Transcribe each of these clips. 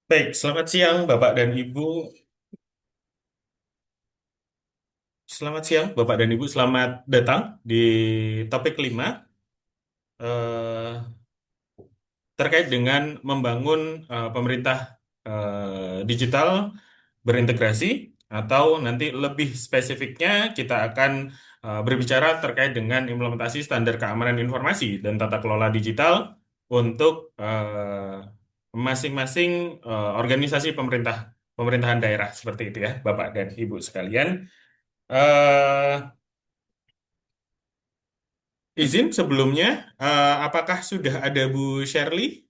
Baik, selamat siang Bapak dan Ibu. Selamat siang Bapak dan Ibu, selamat datang di topik kelima eh, terkait dengan membangun pemerintah digital berintegrasi atau nanti lebih spesifiknya kita akan berbicara terkait dengan implementasi standar keamanan informasi dan tata kelola digital untuk masing-masing organisasi pemerintahan daerah seperti itu ya Bapak dan Ibu sekalian. eh izin sebelumnya, apakah sudah ada Bu Shirley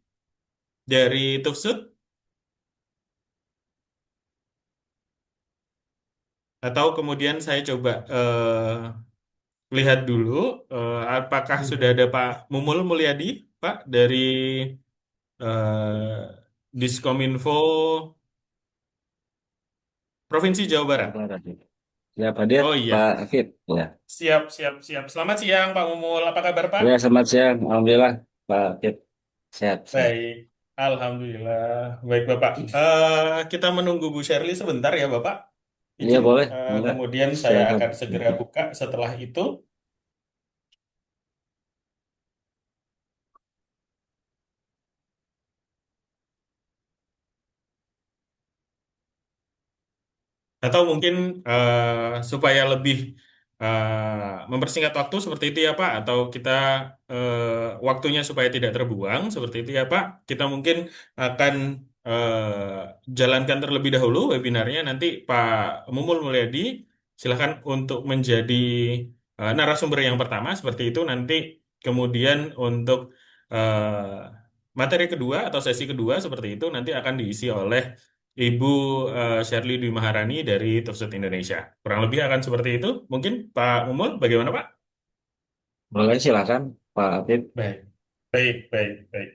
dari Tufsut? Atau kemudian saya coba lihat dulu, apakah sudah ada Pak Mumul Mulyadi, Pak, dari Diskominfo Provinsi Jawa Barat. Deklarasi. Ya, hadir Oh Pak iya, Afid. Ya. siap, siap, siap. Selamat siang Pak Mumul, apa kabar Pak? Ya, selamat siang. Alhamdulillah, Pak Afid. Sehat, sehat. Baik, Alhamdulillah. Baik Bapak. Kita menunggu Bu Shirley sebentar ya Bapak. Iya, Izin, boleh. Enggak. kemudian saya Silakan. akan segera buka setelah itu. Atau mungkin supaya lebih mempersingkat waktu seperti itu ya Pak, atau kita waktunya supaya tidak terbuang seperti itu ya Pak, kita mungkin akan jalankan terlebih dahulu webinarnya. Nanti Pak Mumul Mulyadi silakan untuk menjadi narasumber yang pertama seperti itu. Nanti kemudian untuk materi kedua atau sesi kedua seperti itu nanti akan diisi oleh Ibu Shirley Dwi Maharani dari Tufsut Indonesia. Kurang lebih akan seperti itu. Mungkin Pak Mumul, bagaimana Pak? Boleh, silakan, Pak Afid. Baik, baik, baik, baik.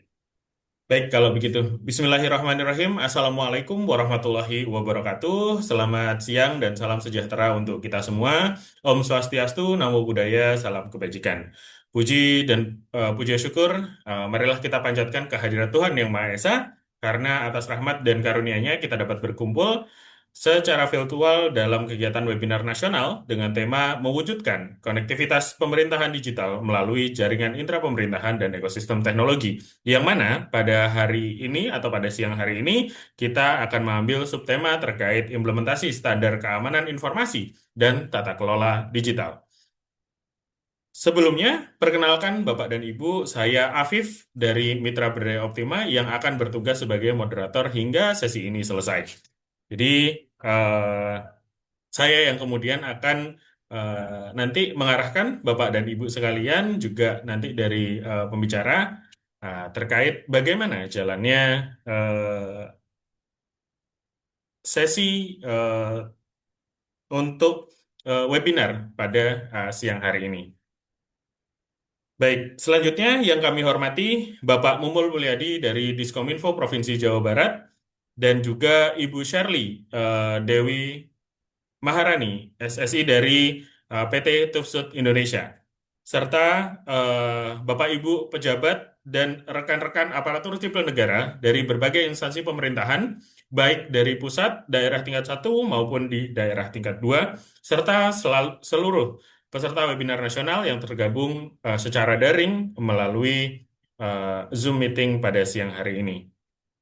Baik, kalau begitu. Bismillahirrahmanirrahim. Assalamualaikum warahmatullahi wabarakatuh. Selamat siang dan salam sejahtera untuk kita semua. Om Swastiastu, Namo Buddhaya, salam kebajikan. Puji dan puji syukur, marilah kita panjatkan kehadirat Tuhan Yang Maha Esa, karena atas rahmat dan karunia-Nya kita dapat berkumpul secara virtual dalam kegiatan webinar nasional dengan tema mewujudkan konektivitas pemerintahan digital melalui jaringan intrapemerintahan dan ekosistem teknologi. Yang mana pada hari ini atau pada siang hari ini kita akan mengambil subtema terkait implementasi standar keamanan informasi dan tata kelola digital. Sebelumnya, perkenalkan Bapak dan Ibu, saya Afif dari Mitra Berdaya Optima yang akan bertugas sebagai moderator hingga sesi ini selesai. Jadi, eh, saya yang kemudian akan nanti mengarahkan Bapak dan Ibu sekalian juga nanti dari pembicara terkait bagaimana jalannya sesi untuk webinar pada siang hari ini. Baik, selanjutnya yang kami hormati Bapak Mumul Mulyadi dari Diskominfo Provinsi Jawa Barat dan juga Ibu Shirley Dewi Maharani, SSI dari PT Tufsut Indonesia, serta Bapak Ibu pejabat dan rekan-rekan aparatur sipil negara dari berbagai instansi pemerintahan, baik dari pusat, daerah tingkat 1 maupun di daerah tingkat 2, serta seluruh peserta webinar nasional yang tergabung secara daring melalui Zoom meeting pada siang hari ini.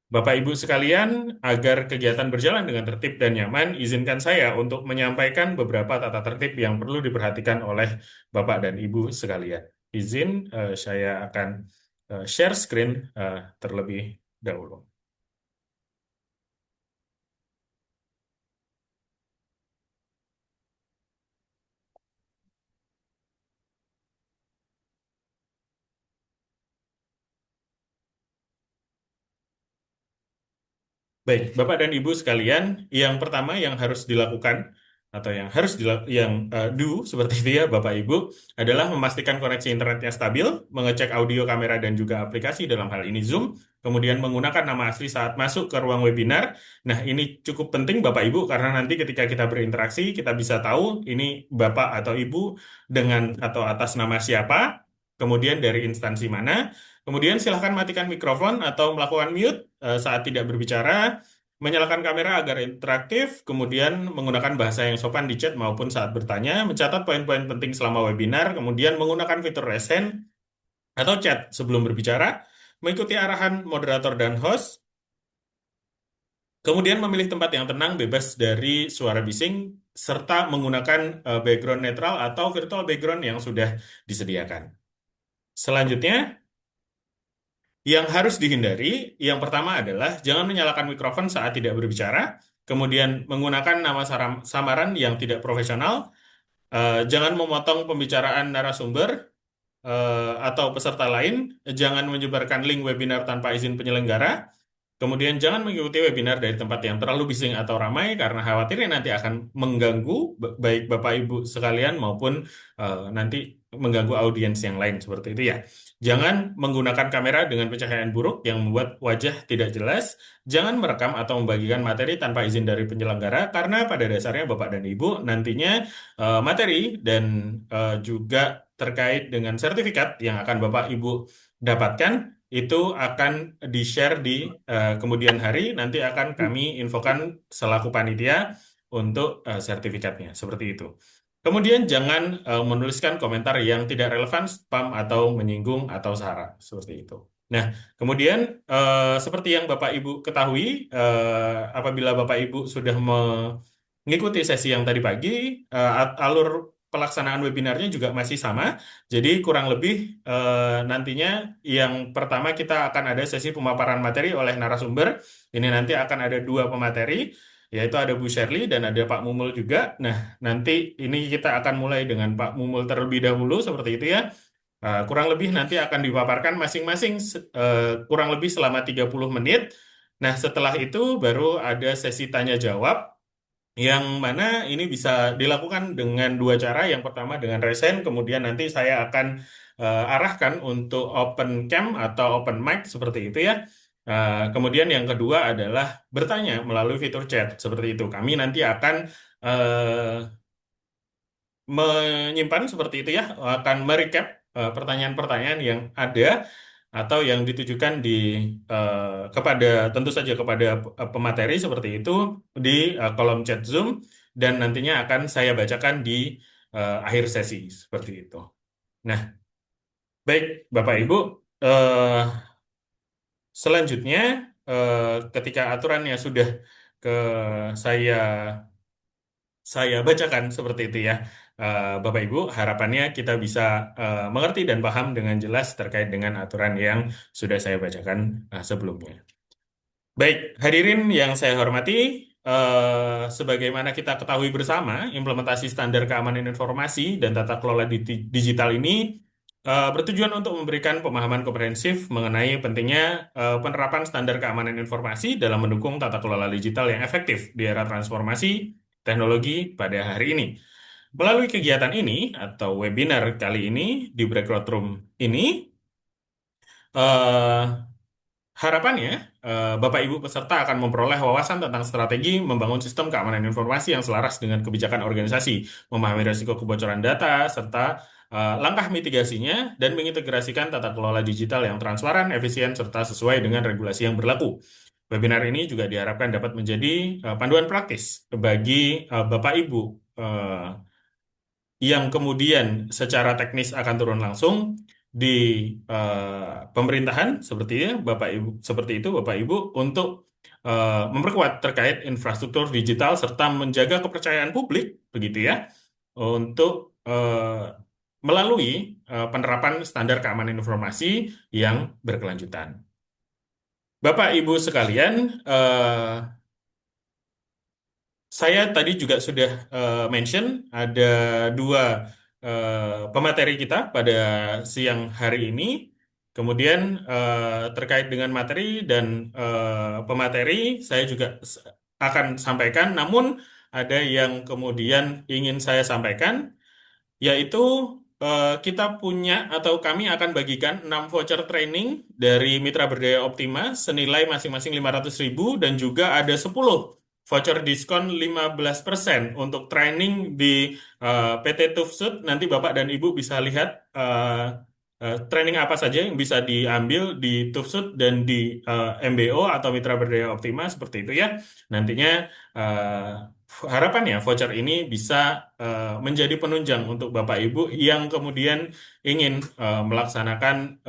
Bapak Ibu sekalian, agar kegiatan berjalan dengan tertib dan nyaman, izinkan saya untuk menyampaikan beberapa tata tertib yang perlu diperhatikan oleh Bapak dan Ibu sekalian. Izin, saya akan share screen terlebih dahulu. Baik, Bapak dan Ibu sekalian, yang pertama yang harus dilakukan atau yang harus yang do seperti itu ya Bapak Ibu adalah memastikan koneksi internetnya stabil, mengecek audio, kamera dan juga aplikasi dalam hal ini Zoom, kemudian menggunakan nama asli saat masuk ke ruang webinar. Nah, ini cukup penting Bapak Ibu karena nanti ketika kita berinteraksi kita bisa tahu ini Bapak atau Ibu dengan atau atas nama siapa, kemudian dari instansi mana. Kemudian silahkan matikan mikrofon atau melakukan mute saat tidak berbicara, menyalakan kamera agar interaktif, kemudian menggunakan bahasa yang sopan di chat maupun saat bertanya, mencatat poin-poin penting selama webinar, kemudian menggunakan fitur raise hand atau chat sebelum berbicara, mengikuti arahan moderator dan host, kemudian memilih tempat yang tenang, bebas dari suara bising, serta menggunakan background netral atau virtual background yang sudah disediakan. Selanjutnya, yang harus dihindari, yang pertama adalah jangan menyalakan mikrofon saat tidak berbicara, kemudian menggunakan nama samaran yang tidak profesional, jangan memotong pembicaraan narasumber atau peserta lain, jangan menyebarkan link webinar tanpa izin penyelenggara, kemudian jangan mengikuti webinar dari tempat yang terlalu bising atau ramai karena khawatirnya nanti akan mengganggu baik Bapak Ibu sekalian maupun nanti mengganggu audiens yang lain seperti itu ya. Jangan menggunakan kamera dengan pencahayaan buruk yang membuat wajah tidak jelas. Jangan merekam atau membagikan materi tanpa izin dari penyelenggara karena pada dasarnya Bapak dan Ibu nantinya materi dan juga terkait dengan sertifikat yang akan Bapak Ibu dapatkan itu akan di-share di kemudian hari, nanti akan kami infokan selaku panitia untuk sertifikatnya, seperti itu. Kemudian jangan menuliskan komentar yang tidak relevan, spam atau menyinggung atau sara, seperti itu. Nah, kemudian seperti yang Bapak Ibu ketahui, apabila Bapak Ibu sudah mengikuti sesi yang tadi pagi, alur pelaksanaan webinarnya juga masih sama. Jadi kurang lebih nantinya yang pertama kita akan ada sesi pemaparan materi oleh narasumber. Ini nanti akan ada dua pemateri, yaitu ada Bu Shirley dan ada Pak Mumul juga. Nah, nanti ini kita akan mulai dengan Pak Mumul terlebih dahulu seperti itu ya. Kurang lebih nanti akan dipaparkan masing-masing kurang lebih selama 30 menit. Nah, setelah itu baru ada sesi tanya jawab yang mana ini bisa dilakukan dengan dua cara. Yang pertama dengan resen, kemudian nanti saya akan arahkan untuk open cam atau open mic seperti itu ya. Kemudian yang kedua adalah bertanya melalui fitur chat seperti itu. Kami nanti akan menyimpan seperti itu ya, akan merecap pertanyaan-pertanyaan yang ada atau yang ditujukan kepada tentu saja kepada pemateri seperti itu di kolom chat Zoom dan nantinya akan saya bacakan di akhir sesi seperti itu. Nah, baik Bapak Ibu, eh, selanjutnya ketika aturannya sudah ke saya saya bacakan seperti itu ya. Bapak Ibu, harapannya kita bisa mengerti dan paham dengan jelas terkait dengan aturan yang sudah saya bacakan sebelumnya. Baik, hadirin yang saya hormati, sebagaimana kita ketahui bersama, implementasi standar keamanan informasi dan tata kelola digital ini bertujuan untuk memberikan pemahaman komprehensif mengenai pentingnya penerapan standar keamanan informasi dalam mendukung tata kelola digital yang efektif di era transformasi teknologi pada hari ini. Melalui kegiatan ini atau webinar kali ini di breakout room ini, eh, harapannya, Bapak Ibu peserta akan memperoleh wawasan tentang strategi membangun sistem keamanan informasi yang selaras dengan kebijakan organisasi, memahami risiko kebocoran data, serta langkah mitigasinya, dan mengintegrasikan tata kelola digital yang transparan, efisien, serta sesuai dengan regulasi yang berlaku. Webinar ini juga diharapkan dapat menjadi panduan praktis bagi Bapak Ibu yang kemudian secara teknis akan turun langsung di pemerintahan seperti ya Bapak Ibu seperti itu Bapak Ibu untuk memperkuat terkait infrastruktur digital serta menjaga kepercayaan publik begitu ya untuk melalui penerapan standar keamanan informasi yang berkelanjutan. Bapak Ibu sekalian, saya tadi juga sudah mention ada dua pemateri kita pada siang hari ini. Kemudian terkait dengan materi dan pemateri, saya juga akan sampaikan. Namun ada yang kemudian ingin saya sampaikan, yaitu kita punya atau kami akan bagikan 6 voucher training dari Mitra Berdaya Optima senilai masing-masing 500.000 dan juga ada 10 voucher diskon 15% untuk training di PT Tufsud. Nanti Bapak dan Ibu bisa lihat training apa saja yang bisa diambil di Tufsut dan di MBO atau Mitra Berdaya Optima seperti itu ya. Nantinya harapannya voucher ini bisa menjadi penunjang untuk Bapak Ibu yang kemudian ingin melaksanakan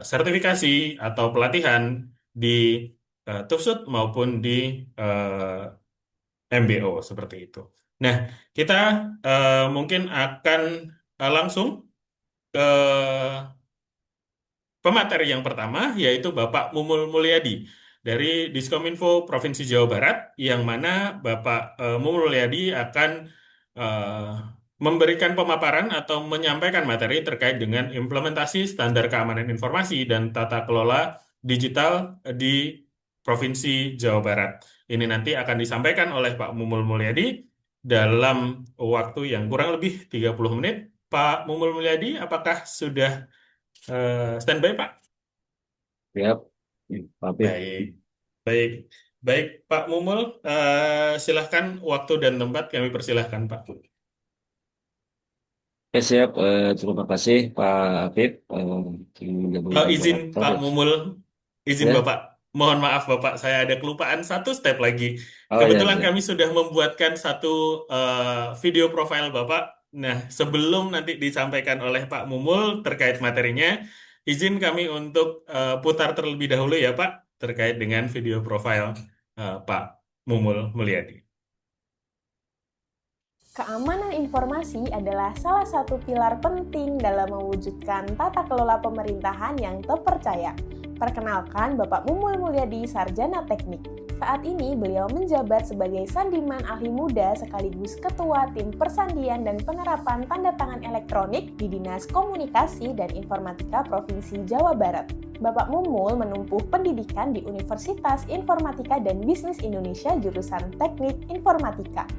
sertifikasi atau pelatihan di Tufsut maupun di MBO seperti itu. Nah, kita mungkin akan langsung ke pemateri yang pertama, yaitu Bapak Mumul Mulyadi dari Diskominfo Provinsi Jawa Barat, yang mana Bapak Mumul Mulyadi akan eh, memberikan pemaparan atau menyampaikan materi terkait dengan implementasi standar keamanan informasi dan tata kelola digital di Provinsi Jawa Barat. Ini nanti akan disampaikan oleh Pak Mumul Mulyadi dalam waktu yang kurang lebih 30 menit. Pak Mumul Mulyadi, apakah sudah standby, Pak? Siap. Pak Afif. Baik, baik, baik, Pak Mumul. Silahkan waktu dan tempat kami persilahkan, Pak. Oke, siap. Terima kasih Pak Afif yang menjadi Izin moderator Pak ya. Mumul, izin Ya. Bapak. Mohon maaf Bapak, saya ada kelupaan satu step lagi. Oh ya, Kebetulan siap. kami sudah membuatkan satu video profile Bapak. Nah, sebelum nanti disampaikan oleh Pak Mumul terkait materinya, izin kami untuk putar terlebih dahulu ya Pak, terkait dengan video profile Pak Mumul Mulyadi. Keamanan informasi adalah salah satu pilar penting dalam mewujudkan tata kelola pemerintahan yang terpercaya. Perkenalkan Bapak Mumul Mulyadi, Sarjana Teknik. Saat ini beliau menjabat sebagai Sandiman Ahli Muda sekaligus Ketua Tim Persandian dan Penerapan Tanda Tangan Elektronik di Dinas Komunikasi dan Informatika Provinsi Jawa Barat. Bapak Mumul menempuh pendidikan di Universitas Informatika dan Bisnis Indonesia jurusan Teknik Informatika.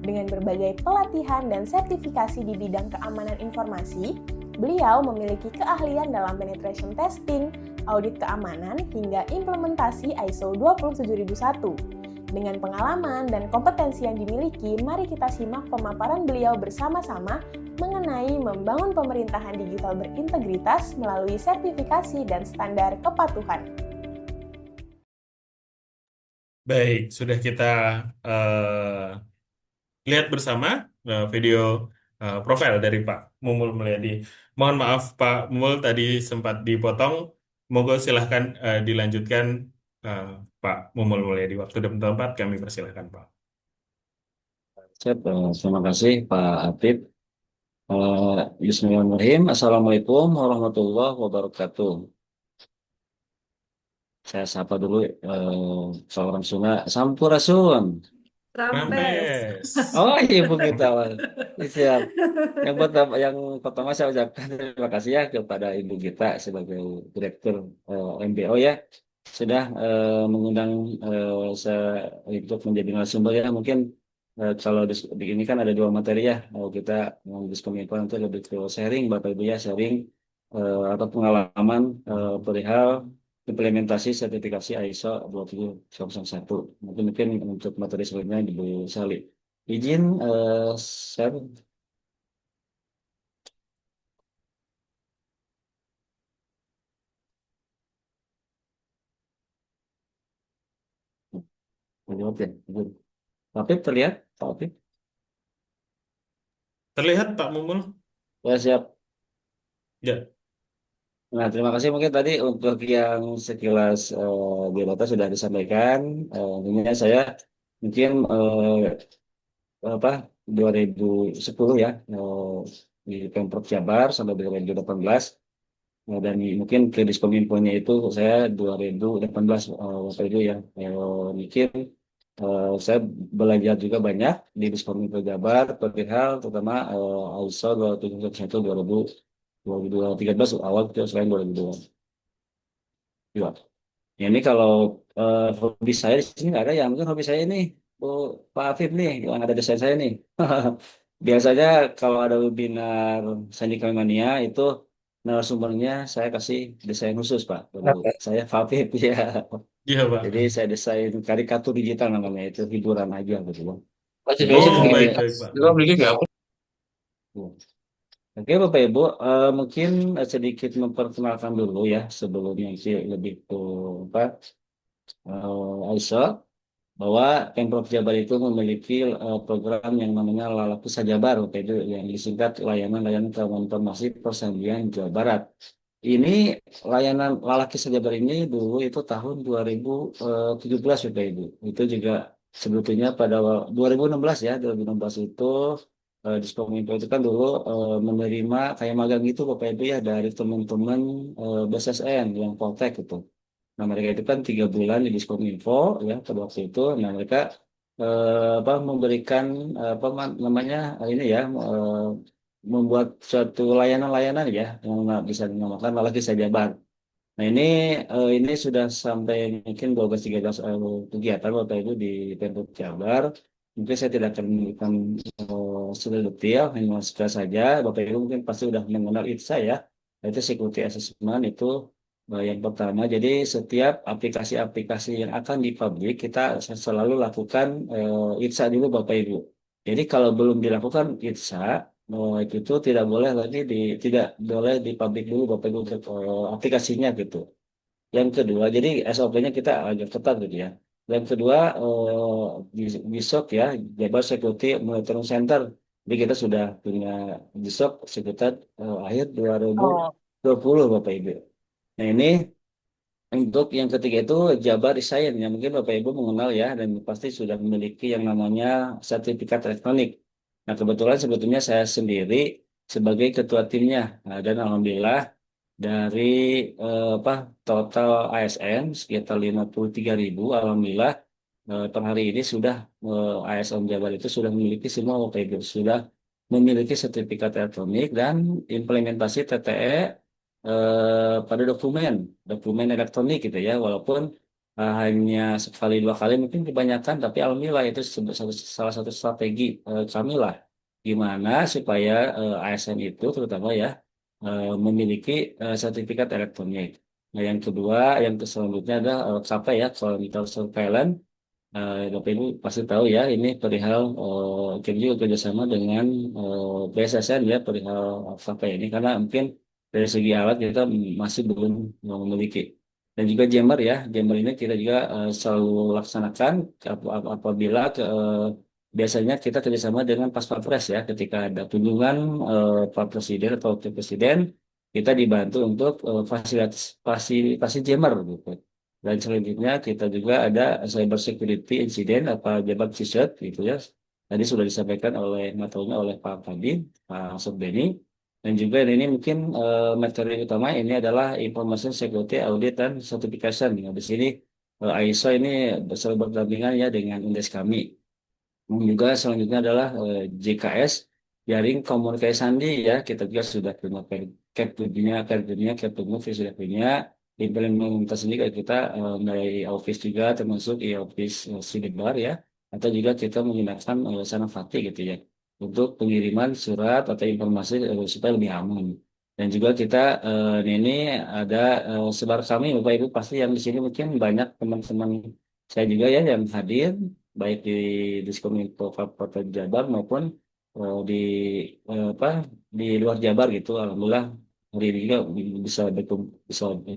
Dengan berbagai pelatihan dan sertifikasi di bidang keamanan informasi, beliau memiliki keahlian dalam penetration testing, audit keamanan, hingga implementasi ISO 27001. Dengan pengalaman dan kompetensi yang dimiliki, mari kita simak pemaparan beliau bersama-sama mengenai membangun pemerintahan digital berintegritas melalui sertifikasi dan standar kepatuhan. Baik, sudah kita eh, lihat bersama video profil dari Pak Mumul Mulyadi. Mohon maaf Pak Mumul tadi sempat dipotong. Monggo silahkan dilanjutkan eh, Pak Mumul Mulyadi. Waktu dan tempat kami persilahkan Pak. Siap. Terima kasih Pak Afif. Bismillahirrahmanirrahim. Assalamualaikum warahmatullahi wabarakatuh. Saya sapa dulu seorang Sunda. Sampurasun. Rampes. Rampes. Oh iya Ibu kita. Siap. Yang pertama saya ucapkan terima kasih ya kepada Ibu Gita sebagai Direktur MBO ya sudah mengundang saya untuk menjadi narasumber ya. Mungkin kalau di ini kan ada dua materi ya. Kita mau Diskominfo nanti lebih ke sharing Bapak Ibu ya sharing atau pengalaman perihal implementasi sertifikasi ISO 20001. Mungkin untuk materi sebelumnya Ibu Sali. Izin share. Oke, izin. Pak Pip terlihat? Pak Pip? Terlihat Pak Mumul? Ya siap. Ya. Nah, terima kasih mungkin tadi untuk yang sekilas biodata sudah disampaikan. Intinya saya mungkin apa 2010 ya di Pemprov Jabar sampai 2018. Nah, dan mungkin ke Diskominfonya itu saya 2018 waktu itu ya. Mungkin saya belajar juga banyak di Diskominfo Jabar perihal terutama ISO 27001 2013 awal itu selain 2002. Ya, ini kalau hobi saya di sini nggak ada ya. Mungkin hobi saya ini, oh, Pak Afif nih, yang ada desain saya nih. Biasanya kalau ada webinar Sandi Mania itu narasumbernya saya kasih desain khusus Pak. Kalau saya Pak Afif ya. Iya Pak. Jadi saya desain karikatur digital namanya itu hiburan aja gitu Bang. Oh, Jadi baik-baik Pak. itu Oke Bapak Ibu, mungkin sedikit memperkenalkan dulu ya sebelumnya sih lebih ke apa Aisyah, bahwa Pemprov Jabar itu memiliki program yang namanya Lalaku Sajabar, Bapak Ibu, yang disingkat Layanan-Layanan Keamanan Informasi Persandian Jawa Barat. Ini layanan Lalaki Sajabar ini dulu itu tahun 2017 Bapak Ibu. Itu juga sebetulnya pada 2016 ya, 2016 itu Diskominfo itu kan dulu menerima kayak magang gitu Bapak Ibu ya dari teman-teman BSSN yang Poltek itu. Nah, mereka itu kan 3 bulan di Diskominfo ya pada waktu itu. Nah, mereka apa memberikan namanya ini ya membuat suatu layanan-layanan ya yang bisa dinamakan lagi saja bar. Nah, ini sudah sampai mungkin 12-13 kegiatan Bapak Ibu di Pemprov Jabar. Mungkin saya tidak akan memberikan secara detail, hanya sekedar saja. Bapak Ibu mungkin pasti sudah mengenal ITSA ya. Itu security assessment itu yang pertama. Jadi setiap aplikasi-aplikasi yang akan dipublik kita selalu lakukan ITSA dulu Bapak Ibu. Jadi kalau belum dilakukan ITSA, itu tidak boleh lagi tidak boleh dipublik dulu Bapak Ibu untuk aplikasinya gitu. Yang kedua, jadi SOP-nya kita agak ketat gitu ya. Yang kedua, di SOC ya, Jabar Security Monitoring Center. Jadi kita sudah punya di SOC sekitar akhir 2020 Bapak Ibu. Nah ini untuk yang ketiga itu Jabar Design yang mungkin Bapak Ibu mengenal ya dan pasti sudah memiliki yang namanya sertifikat elektronik. Nah kebetulan sebetulnya saya sendiri sebagai ketua timnya. Nah, dan alhamdulillah dari apa total ASN sekitar 53.000, alhamdulillah per hari ini sudah ASN Jabar itu sudah memiliki semua Bapak Ibu sudah memiliki sertifikat elektronik dan implementasi TTE pada dokumen elektronik gitu ya walaupun hanya sekali dua kali mungkin kebanyakan tapi alhamdulillah itu salah satu strategi kami lah gimana supaya ASN itu terutama ya memiliki sertifikat elektronik. Nah, yang kedua, yang selanjutnya adalah KP ya, Quality Surveillance. Bapak Ibu pasti tahu ya, ini perihal kita juga kerjasama dengan BSSN ya, perihal KP ini karena mungkin dari segi alat kita masih belum memiliki. Dan juga jammer ya, jammer ini kita juga selalu laksanakan apabila biasanya kita kerjasama dengan Pas Pampres ya, ketika ada kunjungan Pak Presiden atau Wakil Presiden, kita dibantu untuk fasilitasi jammer gitu. Dan selanjutnya kita juga ada cyber security incident apa Jabar CISET gitu ya. Tadi sudah disampaikan oleh materinya oleh Pak Kadin, Pak Sobeni. Dan juga ini mungkin materi utama ini adalah Information Security Audit dan Certification. Nah, di sini ISO ini selalu berdampingan ya dengan indeks kami. Juga selanjutnya adalah JKS, Jaring Komunikasi Sandi ya. Kita juga sudah punya Capdunia, Capdumov sudah punya implementasi juga kita dari Office juga termasuk di Office Sidebar ya. Atau juga kita menggunakan Sanavati gitu ya. Untuk pengiriman surat atau informasi supaya lebih aman. Dan juga kita ini ada sebar kami Bapak Ibu pasti yang di sini mungkin banyak teman-teman saya juga ya yang hadir baik di Diskominfo Kabupaten Jabar maupun di apa di luar Jabar gitu. Alhamdulillah hari ini juga bisa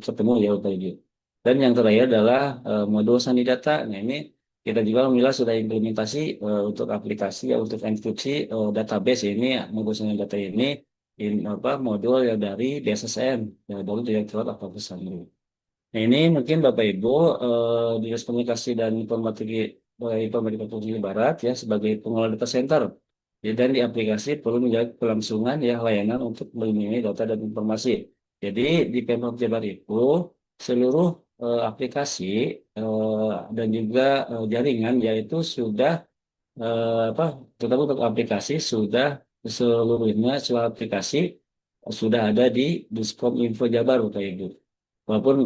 ketemu ya Bapak Ibu. Dan yang terakhir adalah modul sandi data. Nah ini kita juga alhamdulillah sudah implementasi untuk aplikasi ya untuk enkripsi database ini modul sandi data ini modul yang dari BSSN ya dari Direktorat Aplikasi Sandi. Nah, ini mungkin Bapak Ibu Dinas Komunikasi dan Informatika Provinsi Barat ya sebagai pengelola data center. Ya, dan di aplikasi perlu menjaga kelangsungan ya layanan untuk melindungi data dan informasi. Jadi di Pemprov Jabar itu seluruh aplikasi dan juga jaringan yaitu sudah apa terutama untuk aplikasi sudah seluruhnya seluruh aplikasi sudah ada di Diskom Info Jabar Bapak Ibu. Walaupun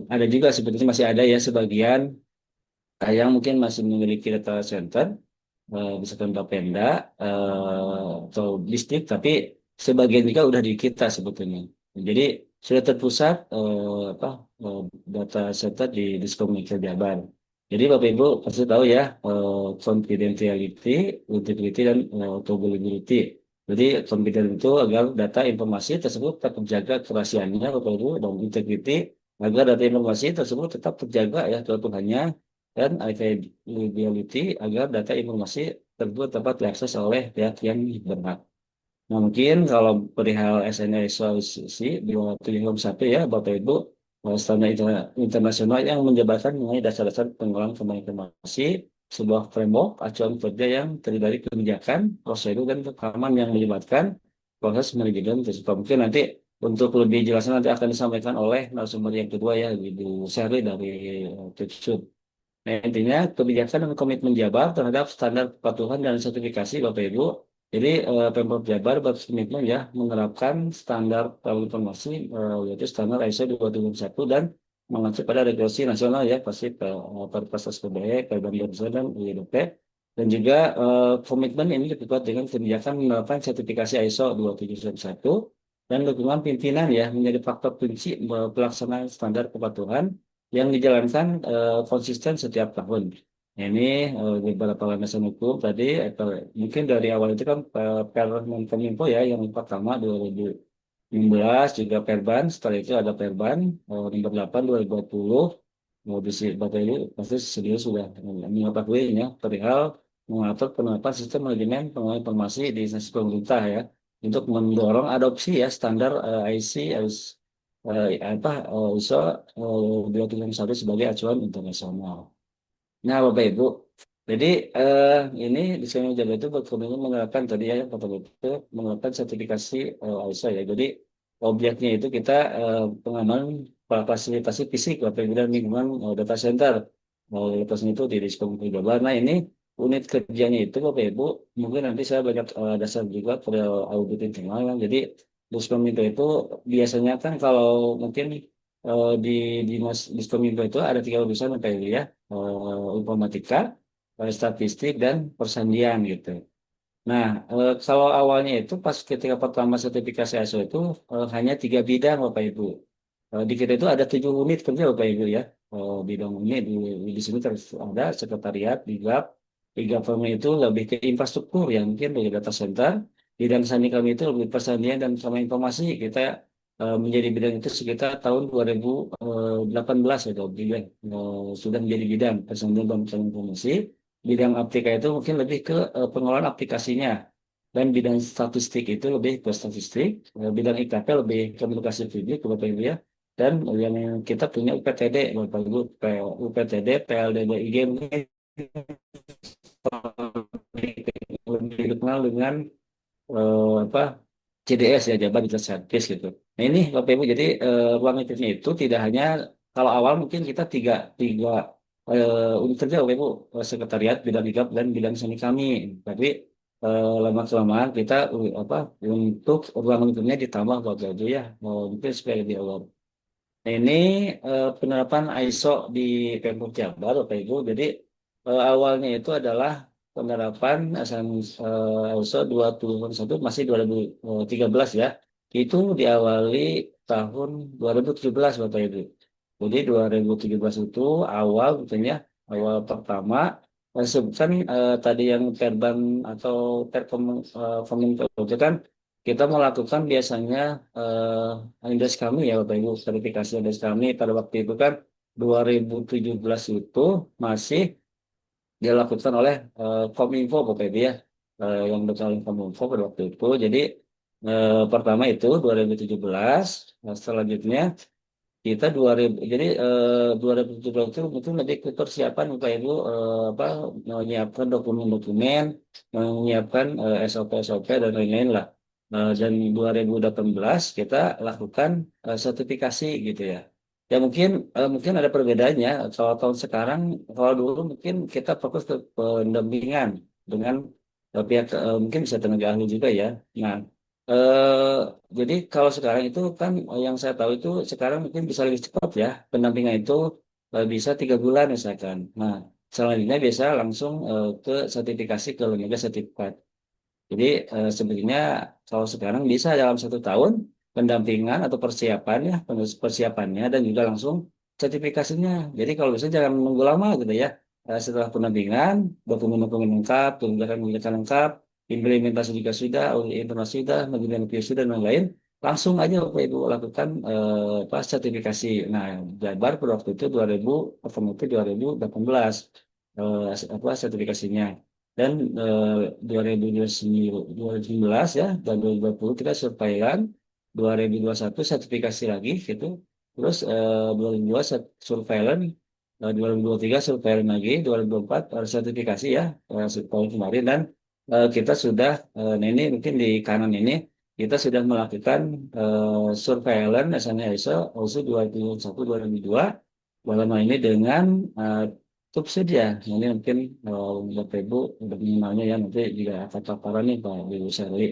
ada juga sebetulnya masih ada ya sebagian yang mungkin masih memiliki data center, misalkan Bapenda atau distrik, tapi sebagian juga udah di kita sebetulnya. Jadi sudah terpusat eh, data center di Diskominfo Jabar. Jadi Bapak Ibu pasti tahu ya confidentiality, integrity dan autoavailability. Jadi confident itu agar data informasi tersebut tetap terjaga kerahasiaannya, Bapak Ibu, dan integrity agar data informasi tersebut tetap terjaga ya keutuhannya, dan availability agar data informasi tersebut dapat diakses oleh pihak yang berhak. Nah, mungkin kalau perihal SNISOC 271 ya, Bapak Ibu, standar internasional yang menjabarkan mengenai dasar-dasar pengelolaan kembang informasi, sebuah framework acuan kerja yang terdiri dari kebijakan, prosedur, dan pengalaman yang melibatkan proses manajemen tersebut. Mungkin nanti untuk lebih jelasnya nanti akan disampaikan oleh narasumber yang kedua ya, Ibu Sherly dari Tutsup. Nah, intinya kebijakan dan komitmen Jabar terhadap standar kepatuhan dan sertifikasi Bapak Ibu. Jadi Pemprov Jabar berkomitmen ya menerapkan standar travel informasi yaitu standar ISO 271 dan mengacu pada regulasi nasional ya pasti Perpres SPBE, Perda dan UIDP. Dan juga komitmen ini diperkuat dengan kebijakan menerapkan sertifikasi ISO 271 dan dukungan pimpinan ya menjadi faktor kunci pelaksanaan standar kepatuhan yang dijalankan konsisten setiap tahun. Nah, ini beberapa landasan hukum tadi, mungkin dari awal itu kan Permenkominfo ya yang pertama 2016 juga Perban, setelah itu ada Perban nomor 8 2020. Mau di Bapak ini pasti serius sudah mengetahuinya perihal mengatur penerapan sistem manajemen pengelolaan informasi di instansi pemerintah ya untuk mendorong adopsi ya standar IC ISO 271 sebagai acuan internasional. Nah, Bapak Ibu, jadi ini di sini Jawa itu berkomitmen menerapkan tadi ya Bapak Ibu itu menerapkan sertifikasi ISO ya. Jadi objeknya itu kita pengamanan fasilitasi fisik Bapak Ibu dan lingkungan data center. Lepas itu di Diskom Jabar. Nah, ini unit kerjanya itu Bapak Ibu mungkin nanti saya banyak dasar juga pada audit internal. Jadi Diskominfo itu biasanya kan kalau mungkin di dinas Diskominfo itu ada tiga urusan Bapak Ibu ya, informatika, statistik dan persandian gitu. Nah, kalau awalnya itu pas ketika pertama sertifikasi ISO itu hanya tiga bidang Bapak Ibu. Di kita itu ada 7 unit kerja Bapak Ibu ya. Bidang ini di sini terus ada sekretariat, di GAP. Di government itu lebih ke infrastruktur yang mungkin dari data center. Bidang sandi kami itu lebih persandian dan sama informasi. Kita menjadi bidang itu sekitar tahun 2018 ya, bidang sudah menjadi bidang persandian dan sama informasi. Bidang aplikasi itu mungkin lebih ke pengelolaan aplikasinya. Dan bidang statistik itu lebih ke statistik. Bidang IKP lebih komunikasi publik, Bapak Ibu ya. Dan yang kita punya UPTD, Bapak Ibu, UPTD, PLDB, IG mungkin lebih dikenal dengan apa CDS ya, Jabar Digital Service gitu. Nah ini Bapak Ibu, jadi ruang lingkupnya itu tidak hanya kalau awal mungkin kita tiga tiga unit kerja Bapak Ibu, sekretariat, bidang ligap dan bidang seni kami. Tapi lama kelamaan kita apa untuk ruang lingkupnya ditambah Bapak Ibu ya, mungkin supaya lebih awal. Nah, ini penerapan ISO di Pemprov Jabar, Bapak Ibu. Jadi awalnya itu adalah penerapan ISO 271 masih 2013 ya. Itu diawali tahun 2017, Bapak Ibu. Jadi 2017 itu awal tentunya awal pertama sebutkan tadi yang Perban atau Kominfo itu kan kita melakukan biasanya indes kami ya Bapak Ibu, verifikasi indes kami pada waktu itu kan 2017 itu masih dilakukan oleh Kominfo Bapak Ibu ya, yang berkali Kominfo pada waktu itu. Jadi pertama itu 2017, nah, selanjutnya kita 2000 jadi 2017 itu mungkin lebih ke persiapan Bapak Ibu apa menyiapkan dokumen-dokumen, menyiapkan SOP-SOP dan lain-lain lah. Dan 2018 kita lakukan sertifikasi gitu ya. Ya mungkin ada perbedaannya. Kalau tahun sekarang, kalau dulu mungkin kita fokus ke pendampingan dengan pihak mungkin bisa tenaga ahli juga ya. Nah, jadi kalau sekarang itu kan yang saya tahu itu sekarang mungkin bisa lebih cepat ya. Pendampingan itu bisa 3 bulan misalkan. Nah, selanjutnya biasa langsung ke sertifikasi ke lembaga sertifikat. Jadi sebenarnya kalau sekarang bisa dalam 1 tahun pendampingan atau persiapan ya, persiapannya dan juga langsung sertifikasinya. Jadi kalau bisa jangan menunggu lama gitu ya. Setelah pendampingan, dokumen-dokumen lengkap, tuntutan lengkap, implementasi juga sudah, informasi sudah, penelitian sudah, dan lain-lain, langsung aja Bapak Ibu lakukan sertifikasi. Nah, Jabar pada waktu itu 2000, pertama itu 2018 sertifikasinya. Dan 2019 ya, dan 2020 kita surveilan, 2021 sertifikasi lagi gitu. Terus 2002 surveilan, 2023 surveilan lagi, 2024 sertifikasi ya, tahun kemarin. Dan kita sudah, nah ini mungkin di kanan ini, kita sudah melakukan surveillance misalnya ISO 21001-2002 dalam hal ini dengan top saja. Ini mungkin Bapak Ibu untuk mengenalnya ya, nanti juga akan paparan nih Pak Ibu Sherly.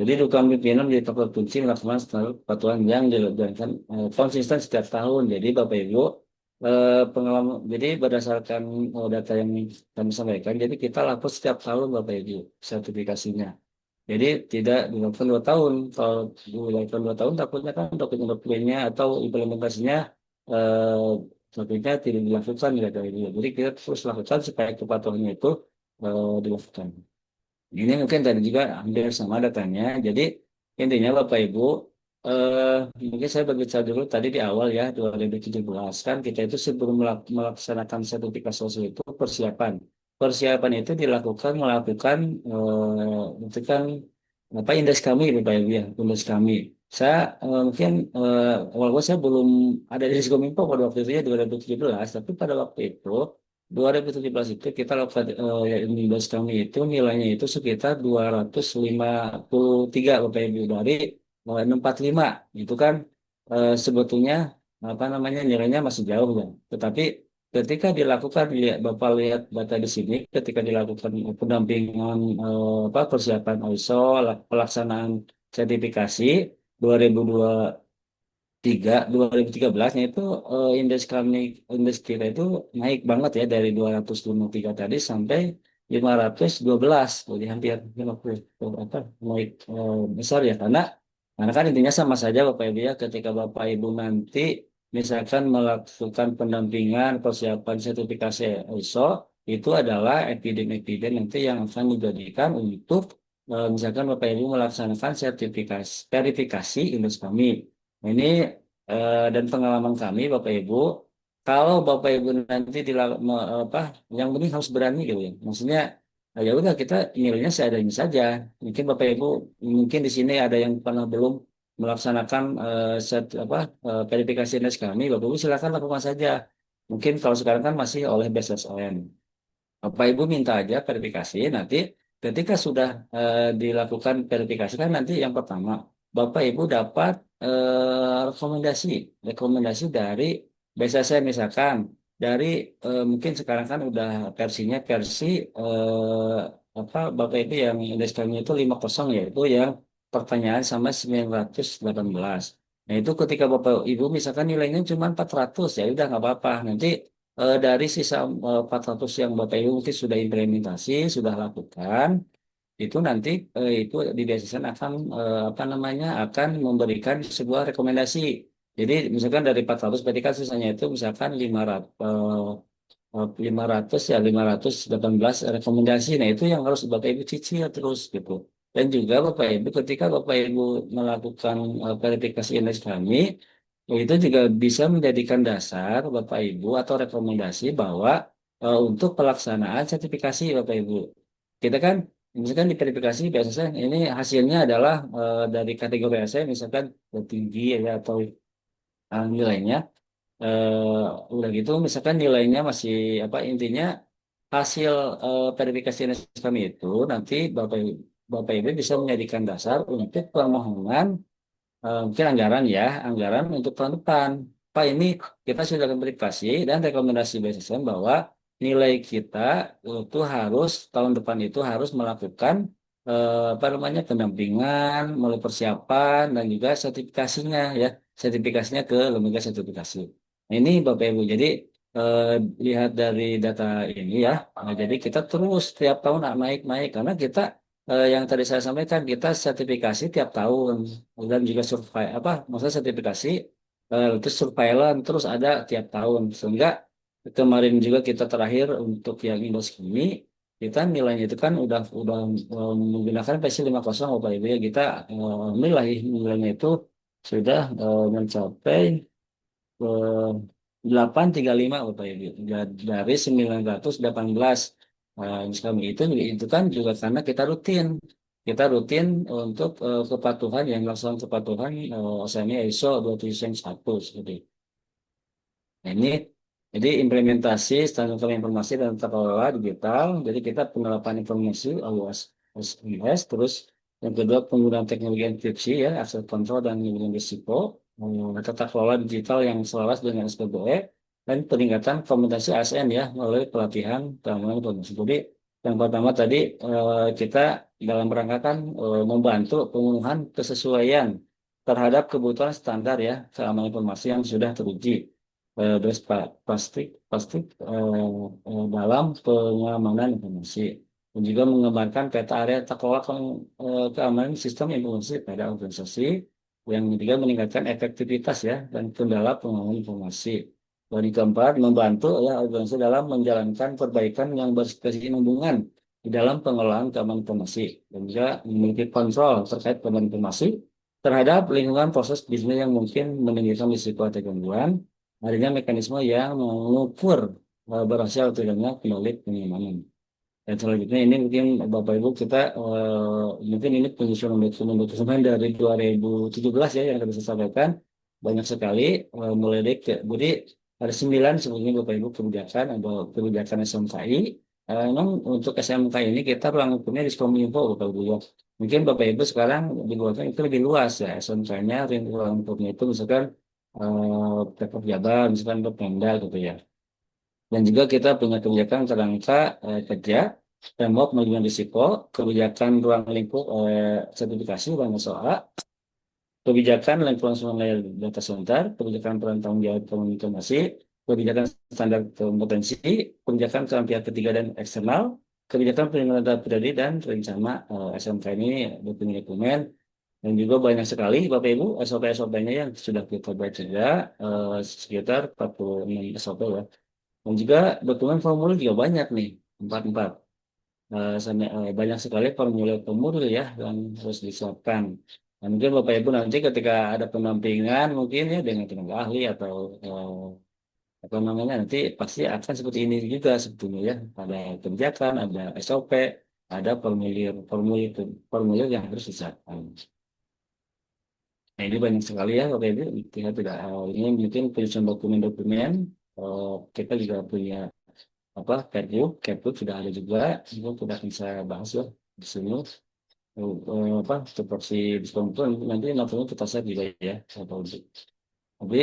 Jadi dukungan pimpinan menjadi faktor kunci melaksanakan standar kepatuhan yang dilakukan konsisten setiap tahun. Jadi Bapak Ibu, pengalaman, jadi berdasarkan data yang kami sampaikan, jadi kita lapor setiap tahun Bapak Ibu sertifikasinya. Jadi tidak dilakukan 2 tahun. Kalau dilakukan 2 tahun, takutnya kan dokumen-dokumennya atau implementasinya eh, takutnya tidak dilakukan ya dari dulu. Jadi kita terus lakukan supaya kepatuhannya itu dilakukan. Ini mungkin tadi juga hampir sama datanya. Jadi intinya Bapak Ibu, eh, mungkin saya berbicara dulu tadi di awal ya 2017 kan kita itu sebelum melaksanakan sertifikasi sosial itu persiapan. Persiapan itu melakukan itu kan apa indeks kami Bapak Ibu ya, indeks kami. Saya mungkin walaupun saya belum ada di Diskominfo pada waktu itu ya 2017, tapi pada waktu itu 2017 itu kita lakukan ya, indeks kami itu nilainya itu sekitar 253 Bapak Ibu dari 645. Itu kan sebetulnya apa namanya nilainya masih jauh ya. Tetapi ketika dilakukan Bapak lihat data di sini ketika dilakukan pendampingan persiapan ISO pelaksanaan sertifikasi 2023 itu indeks kita itu naik banget ya dari 253 tadi sampai 512, jadi hampir 50 apa naik besar ya karena kan intinya sama saja Bapak Ibu ya ketika Bapak Ibu nanti misalkan melakukan pendampingan persiapan sertifikasi ISO itu adalah epidem-epidem nanti yang akan dijadikan untuk misalkan Bapak Ibu melaksanakan sertifikasi verifikasi indeks kami. Ini dan pengalaman kami Bapak Ibu, kalau Bapak Ibu nanti apa, yang penting harus berani gitu ya. Maksudnya ya udah kita nilainya seadanya saja. Mungkin Bapak Ibu mungkin di sini ada yang pernah belum melaksanakan verifikasi indeks kami, Bapak Ibu silakan lakukan saja. Mungkin kalau sekarang kan masih oleh BSSN. Bapak Ibu minta aja verifikasi nanti ketika sudah dilakukan verifikasi kan nanti yang pertama Bapak Ibu dapat rekomendasi dari BSSN misalkan dari mungkin sekarang kan udah versinya versi apa Bapak Ibu yang indeks-nya itu 50 yaitu yang pertanyaan sama 918. Nah itu ketika Bapak Ibu misalkan nilainya cuma 400 ya udah nggak apa-apa nanti dari sisa 400 yang Bapak Ibu mungkin sudah implementasi, sudah lakukan, itu nanti itu di BSSN akan apa namanya akan memberikan sebuah rekomendasi. Jadi misalkan dari 400 berarti kan sisanya itu misalkan 518 rekomendasi. Nah itu yang harus Bapak Ibu cicil terus gitu. Dan juga Bapak Ibu ketika Bapak Ibu melakukan verifikasi indeks kami, itu juga bisa menjadikan dasar Bapak Ibu atau rekomendasi bahwa untuk pelaksanaan sertifikasi Bapak Ibu. Kita kan misalkan di verifikasi biasanya ini hasilnya adalah dari kategori saya misalkan tinggi ya atau nilainya udah gitu misalkan nilainya masih apa intinya hasil verifikasi kami itu nanti Bapak Ibu bisa menjadikan dasar untuk permohonan mungkin anggaran untuk tahun depan. Pak ini kita sudah verifikasi dan rekomendasi BSSN bahwa nilai kita itu harus tahun depan itu harus melakukan apa namanya pendampingan, melalui persiapan dan juga sertifikasinya ke lembaga sertifikasi. Nah, ini Bapak Ibu. Jadi eh, lihat dari data ini ya. Nah, jadi kita terus tiap tahun naik-naik karena kita yang tadi saya sampaikan kita sertifikasi tiap tahun dan juga survei apa maksudnya sertifikasi terus surveillance terus ada tiap tahun sehingga kemarin juga kita terakhir untuk yang indeks ini kita nilainya itu kan udah menggunakan versi 50 Bapak Ibu ya. Kita nilainya itu sudah mencapai 835 Bapak Ibu dari 918. Kami itu kan juga karena kita rutin untuk kepatuhan yang melaksanakan kepatuhan OSMI ISO 27001 seperti itu. Nah, ini jadi implementasi standar informasi dan tata kelola digital. Jadi kita penerapan informasi alias SMS, terus yang kedua penggunaan teknologi enkripsi ya, aset kontrol dan manajemen risiko, tata kelola digital yang selaras dengan SPBE, dan peningkatan komunikasi ASN ya melalui pelatihan keamanan informasi. Jadi yang pertama tadi kita dalam rangka kan membantu pemenuhan kesesuaian terhadap kebutuhan standar ya keamanan informasi yang sudah teruji terus plastik dalam pengamanan informasi dan juga mengembangkan peta area tata kelola keamanan sistem informasi pada organisasi yang ketiga meningkatkan efektivitas ya dan kendala pengamanan informasi. Dan yang keempat membantu ya organisasi dalam menjalankan perbaikan yang berkesinambungan di dalam pengelolaan keamanan informasi dan juga memiliki kontrol terkait keamanan informasi terhadap lingkungan proses bisnis yang mungkin menimbulkan risiko atau gangguan adanya mekanisme yang mengukur berhasil atau tidaknya kembali penyeimbang. Dan selanjutnya ini mungkin Bapak Ibu kita mungkin ini penyusunan dokumen dari 2017 ya yang tadi saya sampaikan banyak sekali mulai dari jadi ada 9 sebetulnya Bapak Ibu kebijakan ada kebijakan SMKI. Memang untuk SMK ini kita ruang hukumnya di Diskominfo Bapak Ibu ya. Mungkin Bapak Ibu sekarang dibuatkan itu lebih luas ya SMK-nya ruang hukumnya itu misalkan Pemprov Jabar, misalkan untuk Pemda gitu ya. Dan juga kita punya kebijakan kerangka kerja, framework manajemen risiko, kebijakan ruang lingkup sertifikasi bank SOA, kebijakan lingkungan sungai data center, kebijakan peran tanggung jawab komunikasi, kebijakan standar kompetensi, kebijakan kepada pihak ketiga dan eksternal, kebijakan perlindungan data pribadi dan rencana SMK ini dokumen dan juga banyak sekali Bapak Ibu SOP-SOP-nya yang sudah kita baca juga sekitar 46 SOP ya. Dan juga dokumen formulir juga banyak nih, 44. Banyak sekali formulir ya yang harus disiapkan. Nah, mungkin Bapak Ibu nanti ketika ada pendampingan mungkin ya dengan tenaga ahli atau apa namanya nanti pasti akan seperti ini juga sebetulnya ya. Ada kebijakan, ada SOP, ada formulir yang harus disiapkan. Nah, ini banyak sekali ya, Bapak Ibu. Kita tidak ini mungkin penyusunan dokumen-dokumen. Kita juga punya apa Keplu sudah ada juga. Itu tidak bisa bahas ya di sini. Apa seperti diskon itu nanti nontonnya kita share juga ya. Tapi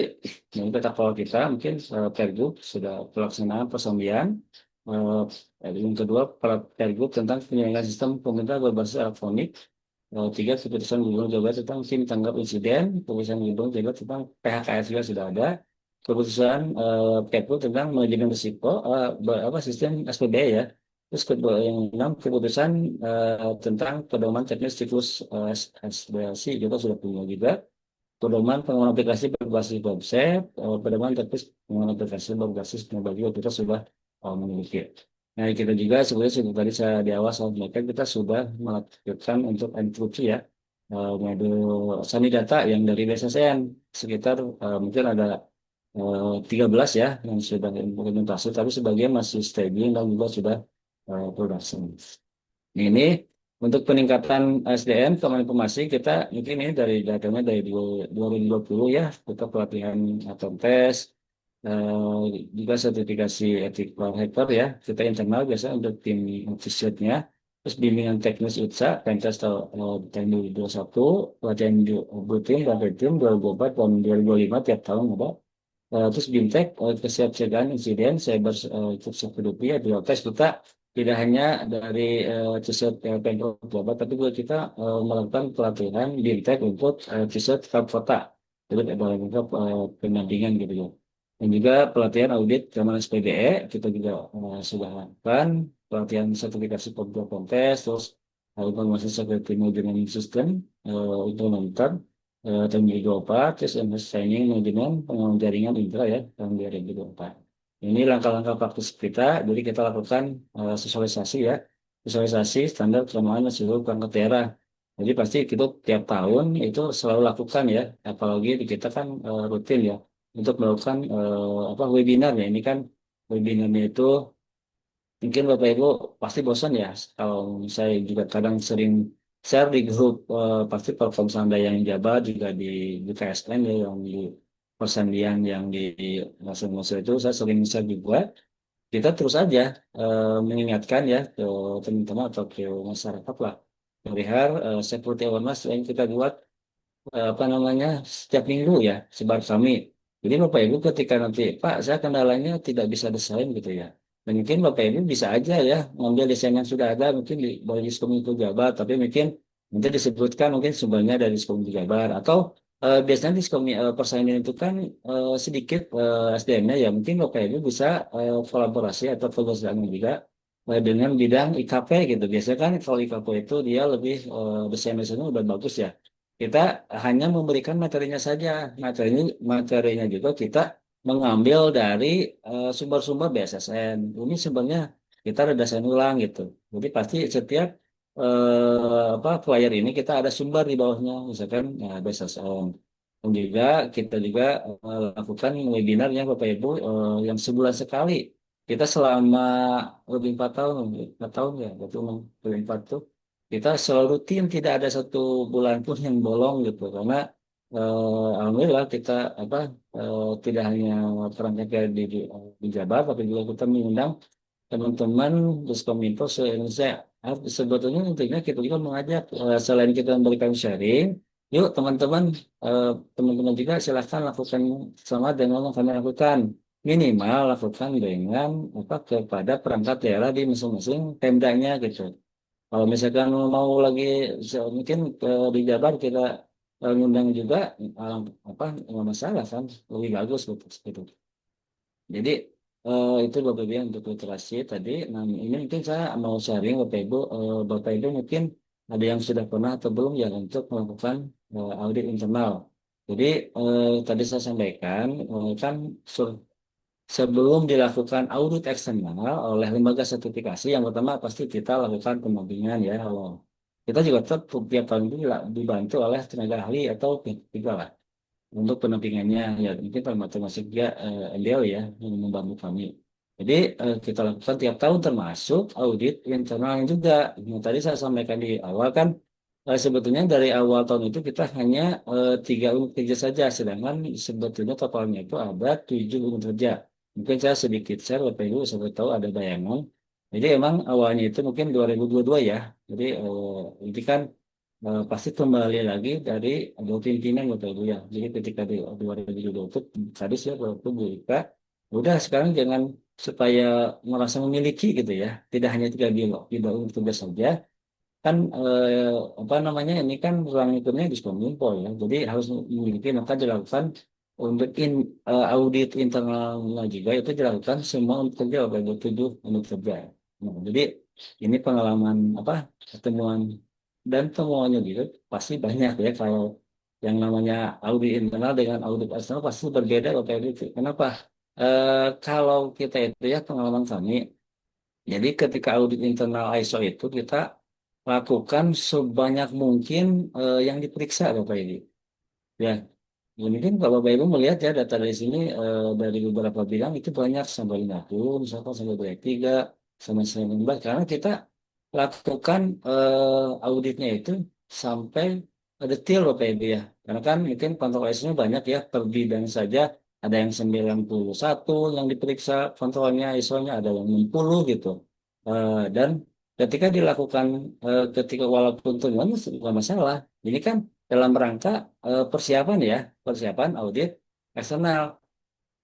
yang peta kalau kita mungkin Pergub sudah pelaksanaan persambian. Yang kedua, Pergub tentang penyelenggaraan sistem pemerintah berbasis elektronik. Tiga, keputusan Gubernur Jawa Barat tentang tim tanggap insiden, keputusan Gubernur Jawa Barat tentang PHKS juga sudah ada, keputusan Keplu tentang manajemen risiko, sistem SPB ya. Terus kedua yang enam keputusan tentang pedoman teknis siklus SBLC juga sudah punya juga. Pedoman pengembangan aplikasi berbasis website, pedoman teknis pengembangan aplikasi berbasis mobile juga kita sudah memiliki. Nah, kita juga sebenarnya seperti tadi saya di awal sampaikan kita sudah melakukan untuk enkripsi ya modul sandi data yang dari BSSN sekitar mungkin ada 13 ya yang sudah implementasi, tapi sebagian masih staging dan juga sudah production. Ini untuk peningkatan SDM keamanan informasi kita mungkin ini dari datanya dari 2020 ya kita pelatihan atau tes juga sertifikasi etika hacker ya kita internal biasa untuk tim officernya terus bimbingan teknis ITSA pentas tahun 2021 pelatihan rutin dan rutin 2004 dan 2005 tiap tahun ada. Terus BIMTEK kesiapsiagaan insiden cyber security ya di tes kita tidak hanya dari CISET Pemprov Jabar tapi juga kita melakukan pelatihan BIMTEK untuk CISET Kota jadi ada pendampingan gitu ya. Dan juga pelatihan audit keamanan SPBE kita juga sudah lakukan pelatihan sertifikasi komputer kontes terus informasi security management system implementer dan juga terus training manajemen pengembangan jaringan intra ya tahun 2024. Ini langkah-langkah praktis kita, jadi kita lakukan sosialisasi ya, sosialisasi standar kelemahan dan seluruh perangkat daerah. Jadi pasti kita tiap tahun itu selalu lakukan ya, apalagi di kita kan rutin ya, untuk melakukan webinar ya. Ini kan webinarnya itu mungkin Bapak Ibu pasti bosan ya, kalau saya juga kadang sering share di grup pasti Telkom Sanda yang Jabar juga di KSN ya, yang di persendian yang di masing-masing itu saya sering share juga. Kita terus aja mengingatkan ya ke teman-teman atau ke masyarakat lah perihal seperti awareness yang kita buat apa namanya setiap minggu ya sebar kami. Jadi Bapak Ibu ketika nanti Pak saya kendalanya tidak bisa desain gitu ya. Dan mungkin Bapak Ibu bisa aja ya ngambil desain yang sudah ada mungkin di dari Diskominfo Jabar tapi mungkin nanti disebutkan mungkin sumbernya dari Diskominfo Jabar atau biasanya persaingan itu kan sedikit SDM-nya ya mungkin Bapak Ibu bisa kolaborasi atau kerjasama juga dengan bidang IKP gitu. Biasanya kan kalau IKP itu dia lebih desain-desainnya udah bagus ya kita hanya memberikan materinya saja. Materinya juga kita mengambil dari sumber-sumber BSSN. Ini sebenarnya kita ada desain ulang gitu. Jadi pasti setiap flyer ini kita ada sumber di bawahnya, misalkan BSSN. Dan juga kita juga lakukan webinarnya Bapak Ibu yang sebulan sekali. Kita selama lebih 4 tahun, 4 tahun ya, berarti lebih 4 tuh kita selalu rutin tidak ada satu bulan pun yang bolong gitu karena alhamdulillah kita apa tidak hanya perangkat di Jabar tapi juga kita mengundang teman-teman Diskominfo se-Indonesia. Sebetulnya intinya kita juga mengajak selain kita memberikan sharing yuk teman-teman teman-teman juga silahkan lakukan sama dengan yang kami lakukan minimal lakukan dengan apa kepada perangkat daerah di masing-masing pemdanya gitu kalau misalkan mau lagi mungkin di Jabar kita ngundang juga eh, apa nggak masalah kan lebih bagus gitu. Gitu. Jadi itu Bapak Ibu yang untuk literasi tadi. Nah ini mungkin saya mau sharing Bapak Ibu. Bapak Ibu mungkin ada yang sudah pernah atau belum ya untuk melakukan audit internal. Jadi tadi saya sampaikan kan sebelum dilakukan audit eksternal oleh lembaga sertifikasi, yang pertama pasti kita lakukan pendampingan ya. Kalau kita juga tetap tiap tahun itu dibantu oleh tenaga ahli atau pihak ketiga lah untuk pendampingannya. Ya mungkin termasuk juga MDL ya yang membantu kami. Jadi kita lakukan tiap tahun termasuk audit internalnya juga. Yang tadi saya sampaikan di awal kan sebetulnya dari awal tahun itu kita hanya 3 unit kerja saja, sedangkan sebetulnya totalnya itu ada 7 unit kerja. Mungkin saya sedikit share Bapak Ibu sampai tahu ada bayangan. Jadi emang awalnya itu mungkin 2022 ya. Jadi ini kan pasti kembali lagi dari dua pimpinan Bapak Ibu ya. Jadi ketika di 2022 itu tadi saya waktu Bu Ika, udah sekarang jangan supaya merasa memiliki gitu ya. Tidak hanya 3 unit kerja saja, kan apa namanya ini kan ruang lingkupnya Diskominfo ya jadi harus memiliki maka dilakukan untuk audit internalnya juga itu dilakukan semua untuk kerja bagi 7 unit kerja. Nah, jadi ini pengalaman apa pertemuan dan temuannya gitu pasti banyak ya kalau yang namanya audit internal dengan audit eksternal pasti berbeda Bapak Ibu. Kenapa? Kalau kita itu ya pengalaman kami jadi ketika audit internal ISO itu kita lakukan sebanyak mungkin yang diperiksa Bapak Ibu. Ya, ya mungkin kalau Bapak Ibu melihat ya data dari sini dari beberapa bidang itu banyak sampai 50, misalkan sampai 23, sampai 19 karena kita lakukan auditnya itu sampai detail Bapak Ibu ya. Karena kan mungkin kontrol ISO-nya banyak ya per bidang saja ada yang 91 yang diperiksa kontrolnya ISO-nya ada yang 60 gitu. Dan ketika dilakukan ketika walaupun temuan bukan masalah. Ini kan dalam rangka persiapan ya, persiapan audit eksternal.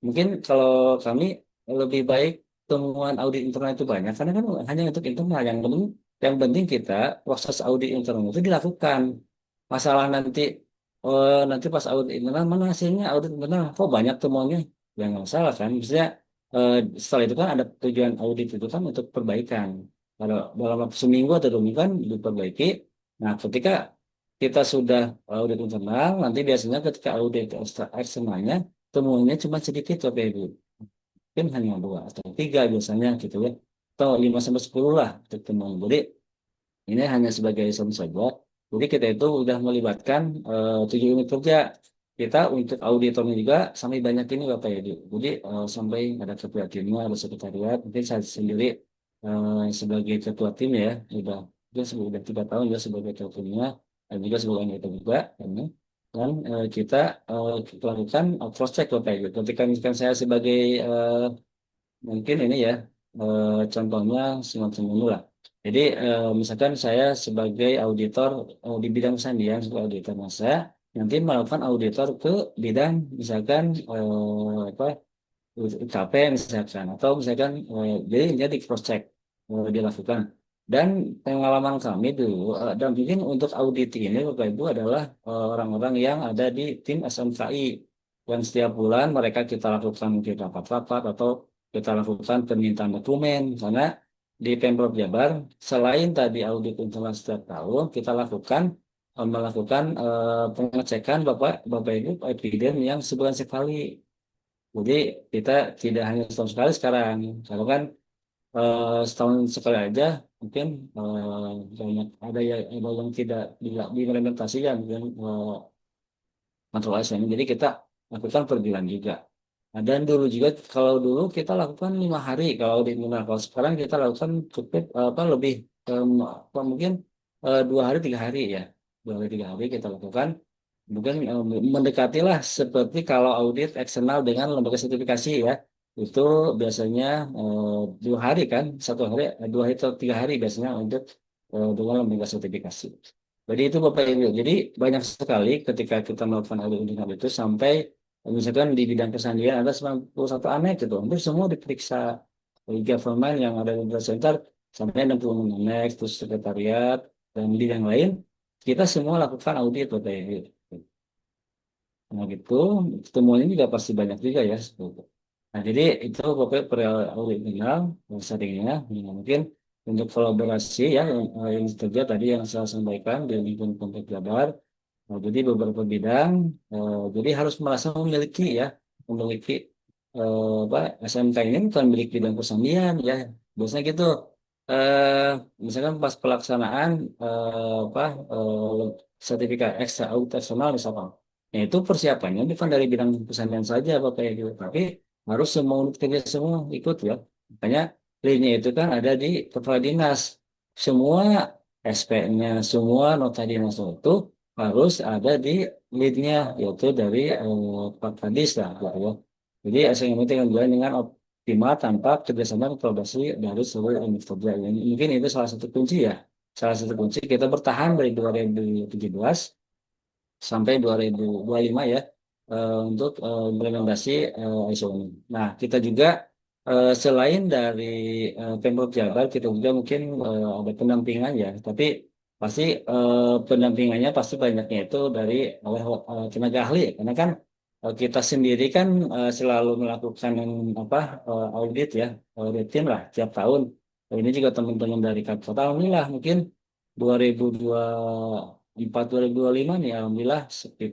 Mungkin kalau kami lebih baik temuan audit internal itu banyak karena kan hanya untuk internal yang penting kita proses audit internal itu dilakukan. Masalah nanti nanti pas audit internal mana hasilnya audit internal kok banyak temuannya ya nggak masalah kan. Maksudnya eh, setelah itu kan ada tujuan audit itu kan untuk perbaikan. Kalau dalam waktu seminggu atau 2 minggu kan diperbaiki. Nah, ketika kita sudah audit internal, nanti biasanya ketika audit eksternalnya temuannya cuma sedikit Bapak Ibu. mungkin hanya 2 atau 3 biasanya gitu ya, atau 5 sampai 10 lah untuk temuan. Jadi ini hanya sebagai contoh saja. Jadi kita itu udah melibatkan 7 unit kerja. Kita untuk auditornya juga sampai banyak ini Bapak ya. Jadi sampai ada ketua timnya, ada sekretariat. Mungkin saya sendiri sebagai ketua tim ya, sudah 3 tahun ya sebagai ketua timnya, dan juga sebagai anggota juga. Dan kita lakukan cross check Bapak Ibu. Ketika misalkan saya sebagai mungkin ini ya, contohnya semacam ini lah. Jadi misalkan saya sebagai auditor di bidang kesandian, sebagai auditor masa, nanti melakukan auditor ke bidang misalkan apa UKP misalkan, atau misalkan jadi cross check dilakukan. Dan pengalaman kami dulu, dan mungkin untuk audit ini Bapak Ibu adalah orang-orang yang ada di tim SMKI, yang setiap bulan mereka kita lakukan mungkin rapat-rapat atau kita lakukan permintaan dokumen, karena di Pemprov Jabar selain tadi audit internal setiap tahun, kita melakukan pengecekan Bapak Bapak Ibu epidem yang sebulan sekali. Jadi kita tidak hanya setahun sekali sekarang, kalau kan setahun sekali aja mungkin banyak ada yang tidak diimplementasikan mungkin kontrol ASN. Jadi kita lakukan per bulan juga. Nah, dan dulu juga kalau dulu kita lakukan 5 hari kalau di Muna. Kalau sekarang kita lakukan cukup lebih mungkin 2 hari 3 hari ya, 2 hari 3 hari kita lakukan. Mungkin mendekatilah seperti kalau audit eksternal dengan lembaga sertifikasi ya, itu biasanya 2 hari kan, 1 hari, 2 hari atau 3 hari biasanya untuk dengan lembaga sertifikasi. Jadi itu Bapak Ibu. Jadi banyak sekali ketika kita melakukan audit internal itu sampai misalkan di bidang kesandian ada 91 aneks gitu, hampir semua diperiksa dari government yang ada di data center sampai 66 aneks, terus sekretariat dan bidang lain kita semua lakukan audit Bapak Ibu. Nah gitu, temuannya juga pasti banyak juga ya. Seperti itu. Nah jadi itu pokoknya original settingnya. Ya, mungkin untuk kolaborasi ya yang kerja tadi yang saya sampaikan di lingkungan Pemprov Jabar. Nah, jadi beberapa bidang, jadi harus merasa memiliki apa, SMK ini bukan milik bidang persandian ya. Biasanya gitu. Eh, Misalkan pas pelaksanaan apa sertifikat ekstra audit eksternal misalkan. Nah, itu persiapannya bukan dari bidang pesantren saja Bapak Ibu, tapi harus semua unit kerja semua ikut ya. Makanya linknya itu kan ada di kepala dinas. Semua SP-nya, semua nota dinas itu harus ada di leadnya, yaitu dari Pak Kadis lah, gitu ya. Jadi SNM itu yang berjalan dengan optimal tanpa kerjasama dan kolaborasi dari seluruh unit kerja. Mungkin itu salah satu kunci ya. Salah satu kunci kita bertahan dari 2017 sampai 2025 ya untuk implementasi ISO ini. Nah, kita juga selain dari Pemprov Jabar, kita juga mungkin ada pendampingan ya, tapi pasti pendampingannya pasti banyaknya itu dari oleh tenaga ahli, karena kan kita sendiri kan selalu melakukan apa audit ya, rutin lah tiap tahun. Ini juga teman-teman dari Kapolda, alhamdulillah mungkin 2024 2025 nih alhamdulillah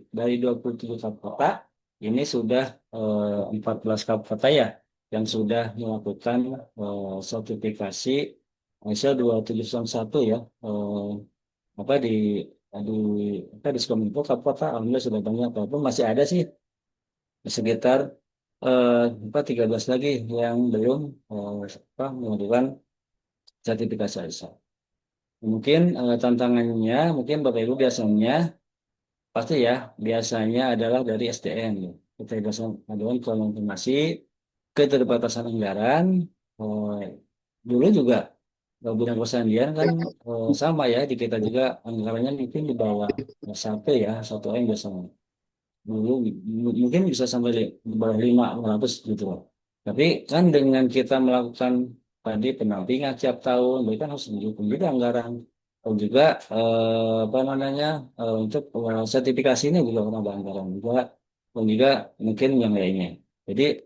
dari 27 kabupaten ini sudah 14 kabupaten ya yang sudah melakukan sertifikasi ISO 271 ya apa di di Skominfo kabupaten alhamdulillah sudah banyak, walaupun masih ada sih sekitar eh, 13 lagi yang belum melakukan sertifikasi ISO. Mungkin tantangannya, mungkin Bapak Ibu biasanya, pasti ya, biasanya adalah dari SDM. Ya. Kita biasa aduan kurang informasi, keterbatasan anggaran. eh, Dulu juga bidang persandian kan sama ya, di kita juga anggarannya mungkin di bawah 1 M biasanya. Dulu mungkin bisa sampai di bawah 500 gitu loh. Tapi kan dengan kita melakukan tadi pendampingan tiap tahun, mereka harus mendukung juga anggaran. Dan juga apa namanya untuk sertifikasi ini juga ada anggaran juga, dan juga mungkin yang lainnya. Jadi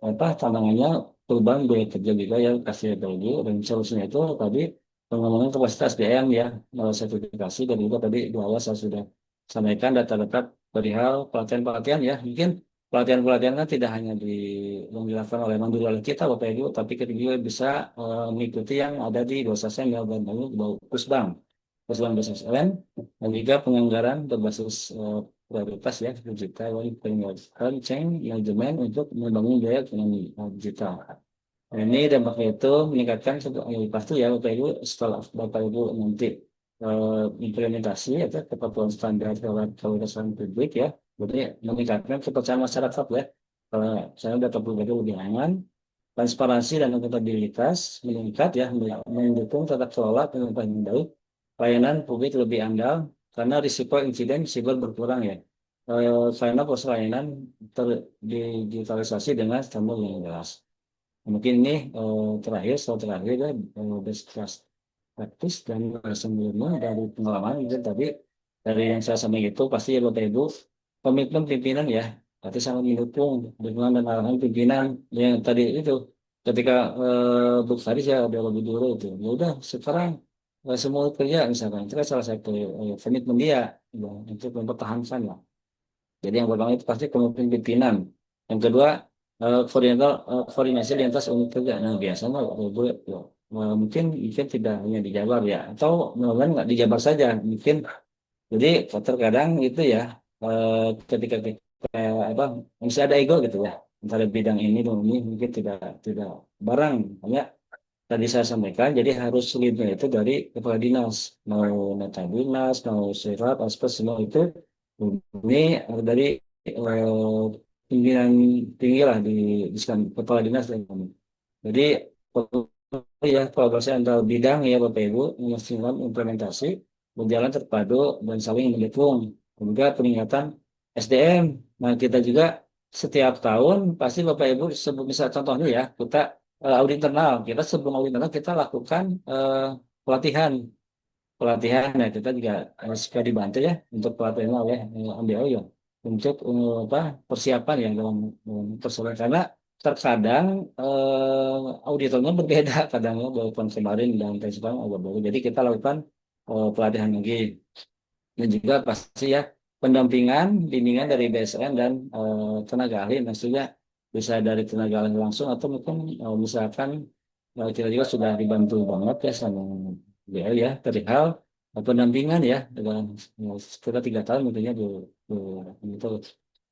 apa tantangannya perubahan biaya kerja juga yang kasih dulu, dan solusinya itu tadi pengembangan kapasitas SDM ya, sertifikasi, dan juga tadi di awal saya sudah sampaikan data-data perihal pelatihan-pelatihan ya. Mungkin pelatihan-pelatihan kan tidak hanya yang dilakukan oleh mandiri oleh kita Bapak Ibu, tapi kita juga bisa mengikuti yang ada di Dosasem ya Bapak Ibu, di bawah Pusbang, Pusbang BSSN, dan juga penganggaran berbasis prioritas ya digital, peningkatan change manajemen untuk membangun biaya ekonomi digital. Nah, ini dampaknya itu meningkatkan pasti ya Bapak Ibu setelah Bapak Ibu nanti implementasi atau kepatuhan standar kualitas publik ya, jadi meningkatkan kepercayaan masyarakat ya. Kalau saya data pribadi lebih aman, transparansi dan akuntabilitas meningkat ya, mendukung tata kelola pemerintahan yang baik, pelayanan publik lebih andal karena risiko insiden siber berkurang ya. Karena proses layanan terdigitalisasi dengan standar yang jelas. Mungkin ini soal terakhir ya, best class praktis dan sebelumnya dari pengalaman gitu tadi dari yang saya sampaikan itu pasti ya Bapak Ibu komitmen pimpinan ya berarti sangat mendukung dukungan dan arahan pimpinan yang tadi itu ketika Bu Faris ya ada lebih dulu itu ya udah sekarang semua kerja misalkan itu kan salah satu komitmen dia ya, untuk mempertahankan lah jadi yang pertama itu pasti komitmen pimpinan. Yang kedua, koordinasi lintas unit kerja. Nah, biasanya Ibu, ya, mungkin tidak hanya di Jabar ya, atau mungkin nggak di Jabar saja. Mungkin jadi terkadang itu ya, ketika kita apa, masih ada ego gitu ya, antara bidang ini dan ini mungkin tidak tidak bareng. Hanya tadi saya sampaikan, jadi harus leadnya itu dari kepala dinas, mau nota dinas, mau surat, aspek semua itu ini dari pimpinan tinggi lah di kepala dinas dan kami. Jadi ya kolaborasi antar bidang ya Bapak Ibu memastikan implementasi berjalan terpadu dan saling mendukung. Juga peningkatan SDM. Nah kita juga setiap tahun pasti Bapak Ibu sebelum misal contohnya ya kita audit internal. Kita sebelum audit internal kita lakukan pelatihan pelatihan ya kita juga suka dibantu ya untuk pelatihan oleh MBO ya untuk apa persiapan ya dalam persoalan karena terkadang auditornya berbeda kadang ya walaupun kemarin dan sekarang agak baru jadi kita lakukan pelatihan lagi dan juga pasti ya pendampingan bimbingan dari BSN dan tenaga ahli maksudnya bisa dari tenaga ahli langsung atau mungkin misalkan kita juga sudah dibantu banget ya sama BL ya perihal pendampingan ya dengan sekitar 3 tahun tentunya gitu.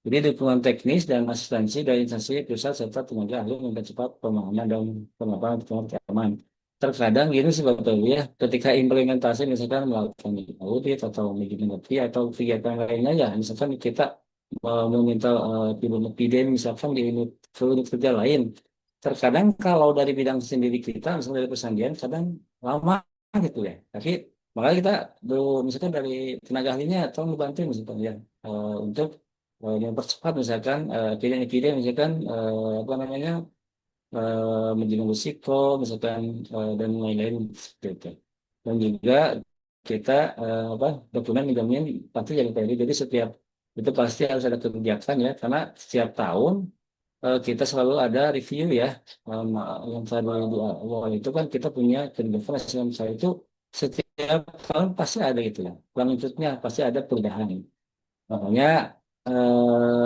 Jadi dukungan teknis dan asistensi dari instansi pusat serta tenaga ahli mempercepat pemahaman dan pengembangan pengetahuan. Terkadang gini sih Bapak Ibu ya, ketika implementasi misalkan melakukan audit atau manajemen atau kegiatan lainnya ya, misalkan kita meminta piden misalkan di unit kerja lain. Terkadang kalau dari bidang sendiri kita, misalnya dari pesandian, kadang lama gitu ya. Tapi makanya kita misalkan dari tenaga ahlinya atau membantu misalkan ya untuk mempercepat misalkan pilihan-pilihan misalkan apa namanya manajemen risiko misalkan dan lain-lain seperti itu. Dan juga kita apa dokumen menjamin pasti jadi PRI. Jadi setiap itu pasti harus ada kebijakan ya karena setiap tahun kita selalu ada review ya. Yang tadi di awal itu kan kita punya kebijakan yang saya itu setiap tahun pasti ada gitu ya. Selanjutnya pasti ada perubahan. Makanya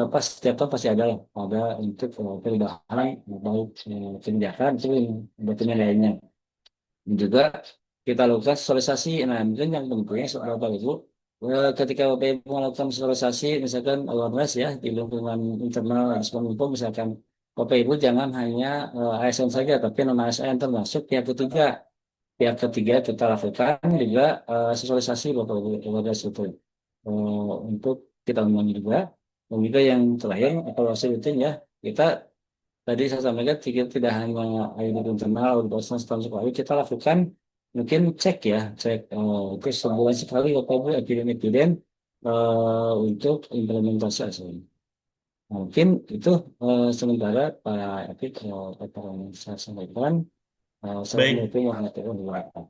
pas setiap tahun pasti ada lah, ada untuk perubahan baik kebijakan itu dokumen lainnya. Dan juga kita lakukan sosialisasi. Nah, mungkin yang penting soal Bapak Ibu, ketika Bapak Ibu melakukan sosialisasi, misalkan awareness ya di lingkungan internal dan Kominfo, misalkan Bapak Ibu jangan hanya ASN saja, tapi non ASN termasuk pihak ketiga. Pihak ketiga kita lakukan juga sosialisasi Bapak Ibu awareness itu untuk kita undang juga. Dan juga yang terakhir evaluasi rutin ya kita tadi saya sampaikan tidak hanya audit internal audit eksternal setahun sekali kita lakukan mungkin cek ya cek itu sebulan sekali Bapak Ibu epidem untuk implementasi hasilnya. Nah, mungkin itu sementara Pak Apik apa yang saya sampaikan. Baik, Assalamualaikum warahmatullahi wabarakatuh.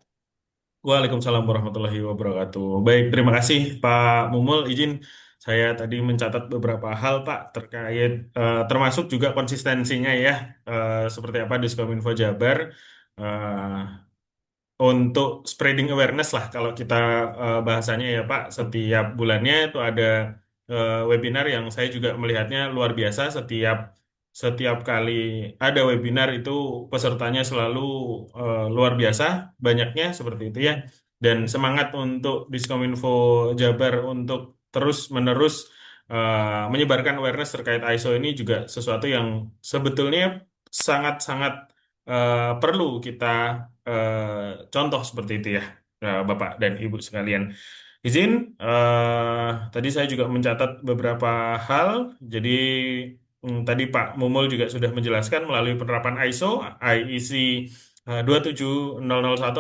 Waalaikumsalam warahmatullahi wabarakatuh. Baik, terima kasih Pak Mumul. Izin saya tadi mencatat beberapa hal Pak terkait termasuk juga konsistensinya ya seperti apa Diskominfo Jabar untuk spreading awareness lah kalau kita bahasanya ya Pak. Setiap bulannya itu ada webinar yang saya juga melihatnya luar biasa. Setiap kali ada webinar itu pesertanya selalu luar biasa banyaknya seperti itu ya. Dan semangat untuk Diskominfo Jabar untuk terus-menerus menyebarkan awareness terkait ISO ini juga sesuatu yang sebetulnya sangat-sangat perlu kita contoh seperti itu ya, Bapak dan Ibu sekalian. Izin, tadi saya juga mencatat beberapa hal. Jadi tadi Pak Mumul juga sudah menjelaskan melalui penerapan ISO, IEC 27001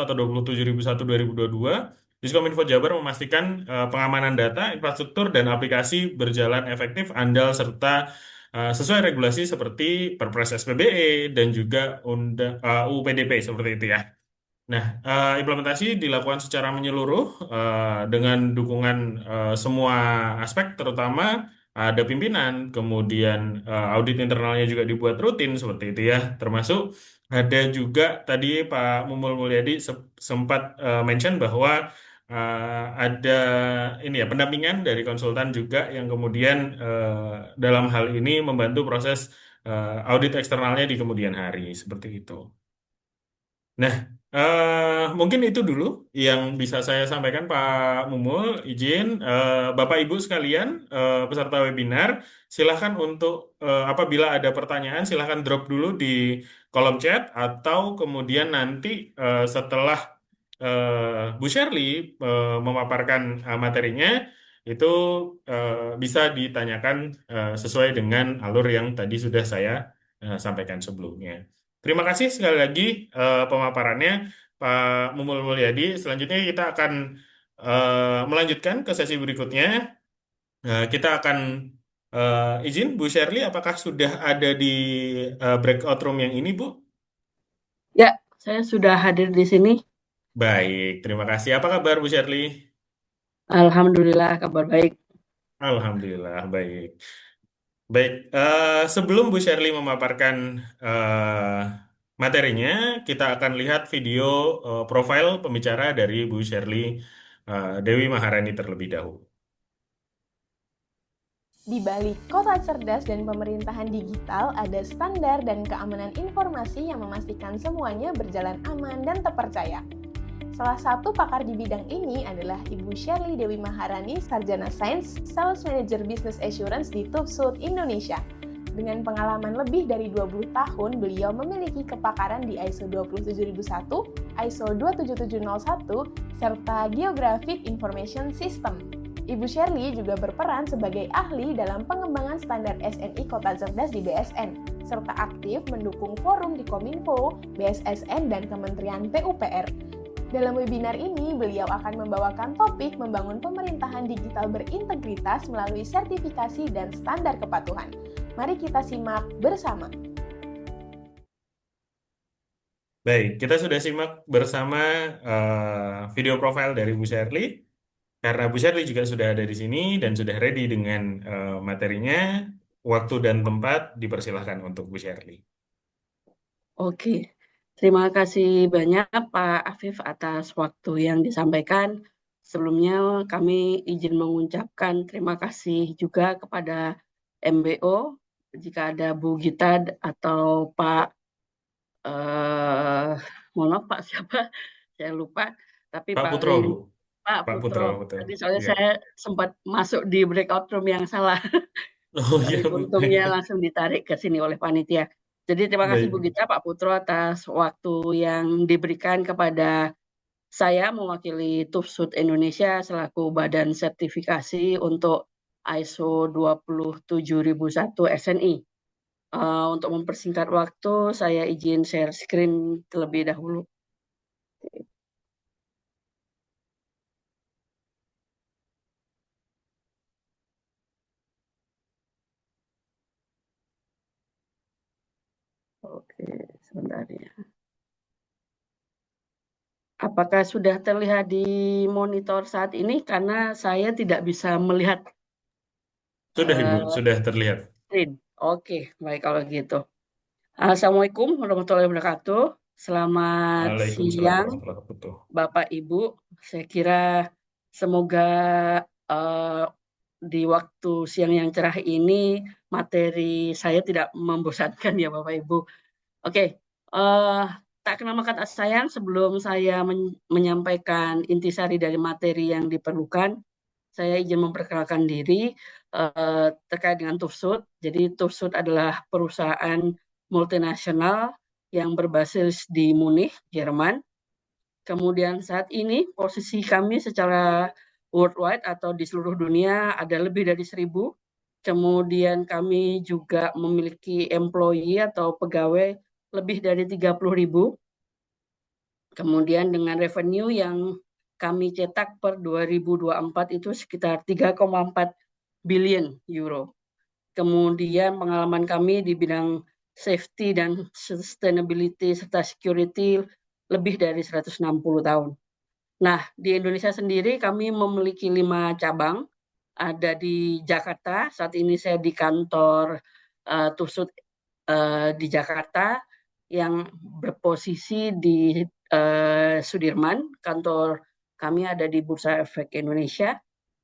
atau 27001/2022. Diskominfo Jabar memastikan pengamanan data, infrastruktur, dan aplikasi berjalan efektif, andal, serta sesuai regulasi seperti Perpres SPBE dan juga UU PDP seperti itu ya. Nah, implementasi dilakukan secara menyeluruh dengan dukungan semua aspek, terutama ada pimpinan, kemudian audit internalnya juga dibuat rutin seperti itu ya, termasuk ada juga tadi Pak Mumul Mulyadi sempat mention bahwa ada ini ya pendampingan dari konsultan juga yang kemudian dalam hal ini membantu proses audit eksternalnya di kemudian hari seperti itu. Nah, mungkin itu dulu yang bisa saya sampaikan Pak Mumul. Izin, Bapak Ibu sekalian, peserta webinar, silahkan untuk apabila ada pertanyaan, silahkan drop dulu di kolom chat atau kemudian nanti setelah Bu Shirley memaparkan materinya, itu bisa ditanyakan sesuai dengan alur yang tadi sudah saya sampaikan sebelumnya. Terima kasih sekali lagi pemaparannya Pak Mumul Mulyadi. Selanjutnya kita akan melanjutkan ke sesi berikutnya. Kita akan izin Bu Shirley, apakah sudah ada di breakout room yang ini, Bu? Ya, saya sudah hadir di sini. Baik, terima kasih. Apa kabar Bu Shirley? Alhamdulillah, kabar baik. Alhamdulillah, baik. Baik, sebelum Bu Shirley memaparkan eh, materinya, kita akan lihat video profil pembicara dari Bu Shirley Dewi Maharani terlebih dahulu. Di balik kota cerdas dan pemerintahan digital, ada standar dan keamanan informasi yang memastikan semuanya berjalan aman dan terpercaya. Salah satu pakar di bidang ini adalah Ibu Shirley Dewi Maharani, Sarjana Sains, Sales Manager Business Assurance di Tufsut Indonesia. Dengan pengalaman lebih dari 20 tahun, beliau memiliki kepakaran di ISO 27001, ISO 27701, serta Geographic Information System. Ibu Shirley juga berperan sebagai ahli dalam pengembangan standar SNI Kota Cerdas di BSN, serta aktif mendukung forum di Kominfo, BSSN, dan Kementerian PUPR. Dalam webinar ini, beliau akan membawakan topik membangun pemerintahan digital berintegritas melalui sertifikasi dan standar kepatuhan. Mari kita simak bersama. Baik, kita sudah simak bersama video profil dari Bu Shirley. Karena Bu Shirley juga sudah ada di sini dan sudah ready dengan materinya, waktu dan tempat dipersilahkan untuk Bu Shirley. Oke, terima kasih banyak Pak Afif atas waktu yang disampaikan. Sebelumnya kami izin mengucapkan terima kasih juga kepada MBO. Jika ada Bu Gita atau Pak, mohon maaf Pak siapa, saya lupa. Tapi Pak Pak Putro, Rin, Bu. Pak Pak Putro, Putro. betul. Tadi soalnya Iya. saya sempat masuk di breakout room yang salah. Oh iya, Tapi Bu. untungnya langsung ditarik ke sini oleh panitia. Jadi terima kasih Bu Baik. Gita, Pak Putro atas waktu yang diberikan kepada saya mewakili Tufsut Indonesia selaku badan sertifikasi untuk ISO 27001 SNI. Untuk mempersingkat waktu, saya izin share screen terlebih dahulu. Oke, sebentar ya. Apakah sudah terlihat di monitor saat ini? Karena saya tidak bisa melihat Sudah, Ibu. Sudah terlihat. screen. Oke, baik kalau gitu. Assalamualaikum warahmatullahi wabarakatuh. Selamat Waalaikumsalam siang, warahmatullahi wabarakatuh. Bapak Ibu. Saya kira semoga eh, di waktu siang yang cerah ini materi saya tidak membosankan ya Bapak Ibu. Oke, tak kenal maka tak sayang, sebelum saya menyampaikan intisari dari materi yang diperlukan, saya izin memperkenalkan diri terkait dengan Tufsut. Jadi Tufsut adalah perusahaan multinasional yang berbasis di Munich, Jerman. Kemudian saat ini posisi kami secara worldwide atau di seluruh dunia ada lebih dari 1.000. Kemudian kami juga memiliki employee atau pegawai lebih dari 30.000. Kemudian dengan revenue yang kami cetak per 2024 itu sekitar 3,4 billion euro. Kemudian pengalaman kami di bidang safety dan sustainability serta security lebih dari 160 tahun. Nah, di Indonesia sendiri kami memiliki 5 cabang. Ada di Jakarta, saat ini saya di kantor Tufsut di Jakarta yang berposisi di Sudirman. Kantor kami ada di Bursa Efek Indonesia.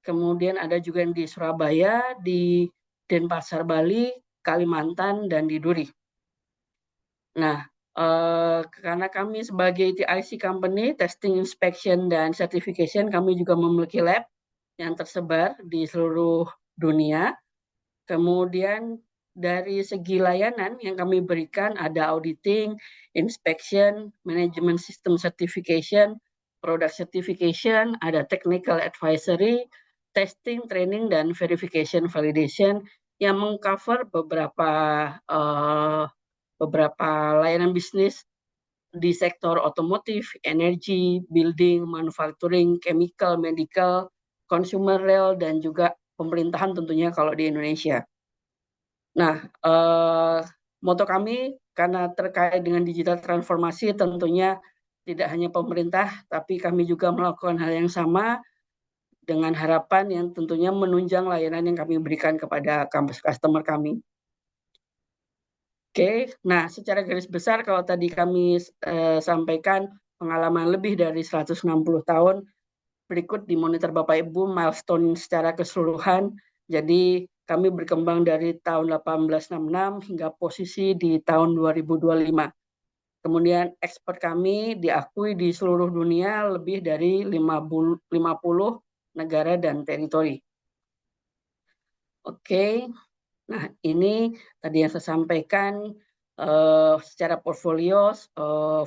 Kemudian ada juga yang di Surabaya, di Denpasar, Bali, Kalimantan, dan di Duri. Nah, karena kami sebagai TIC company, testing, inspection, dan certification, kami juga memiliki lab yang tersebar di seluruh dunia. Kemudian dari segi layanan yang kami berikan ada auditing, inspection, management system certification, product certification, ada technical advisory, testing, training, dan verification validation yang mengcover beberapa layanan bisnis di sektor otomotif, energi, building, manufacturing, chemical, medical, consumer real, dan juga pemerintahan tentunya kalau di Indonesia. Nah, moto kami karena terkait dengan digital transformasi tentunya tidak hanya pemerintah, tapi kami juga melakukan hal yang sama dengan harapan yang tentunya menunjang layanan yang kami berikan kepada customer kami. Oke, nah secara garis besar kalau tadi kami sampaikan pengalaman lebih dari 160 tahun, berikut dimonitor Bapak Ibu milestone secara keseluruhan. Jadi kami berkembang dari tahun 1866 hingga posisi di tahun 2025. Kemudian ekspor kami diakui di seluruh dunia lebih dari 50 negara dan teritori. Oke. Nah, ini tadi yang saya sampaikan secara portfolio,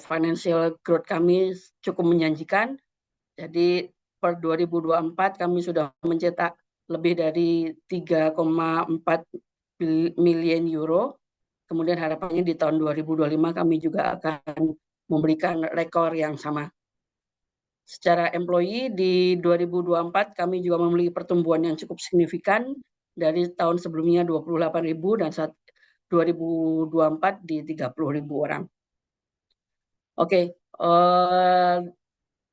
financial growth kami cukup menjanjikan. Jadi per 2024 kami sudah mencetak lebih dari 3,4 miliar euro. Kemudian harapannya di tahun 2025 kami juga akan memberikan rekor yang sama. Secara employee di 2024 kami juga memiliki pertumbuhan yang cukup signifikan dari tahun sebelumnya 28.000 dan saat 2024 di 30.000 orang. Oke,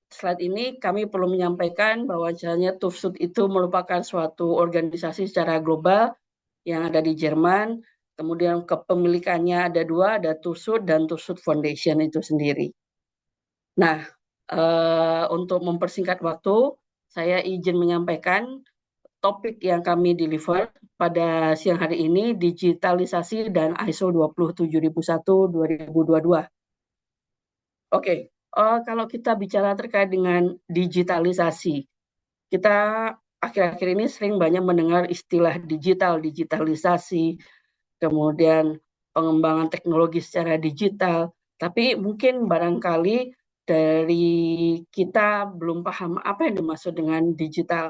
slide ini kami perlu menyampaikan bahwa misalnya Tufsut itu merupakan suatu organisasi secara global yang ada di Jerman. Kemudian kepemilikannya ada 2, ada Tufsut dan Tufsut Foundation itu sendiri. Nah, untuk mempersingkat waktu, saya izin menyampaikan topik yang kami deliver pada siang hari ini, digitalisasi dan ISO 27001-2022. Oke, kalau kita bicara terkait dengan digitalisasi, kita akhir-akhir ini sering banyak mendengar istilah digitalisasi, kemudian pengembangan teknologi secara digital, tapi mungkin barangkali dari kita belum paham apa yang dimaksud dengan digital.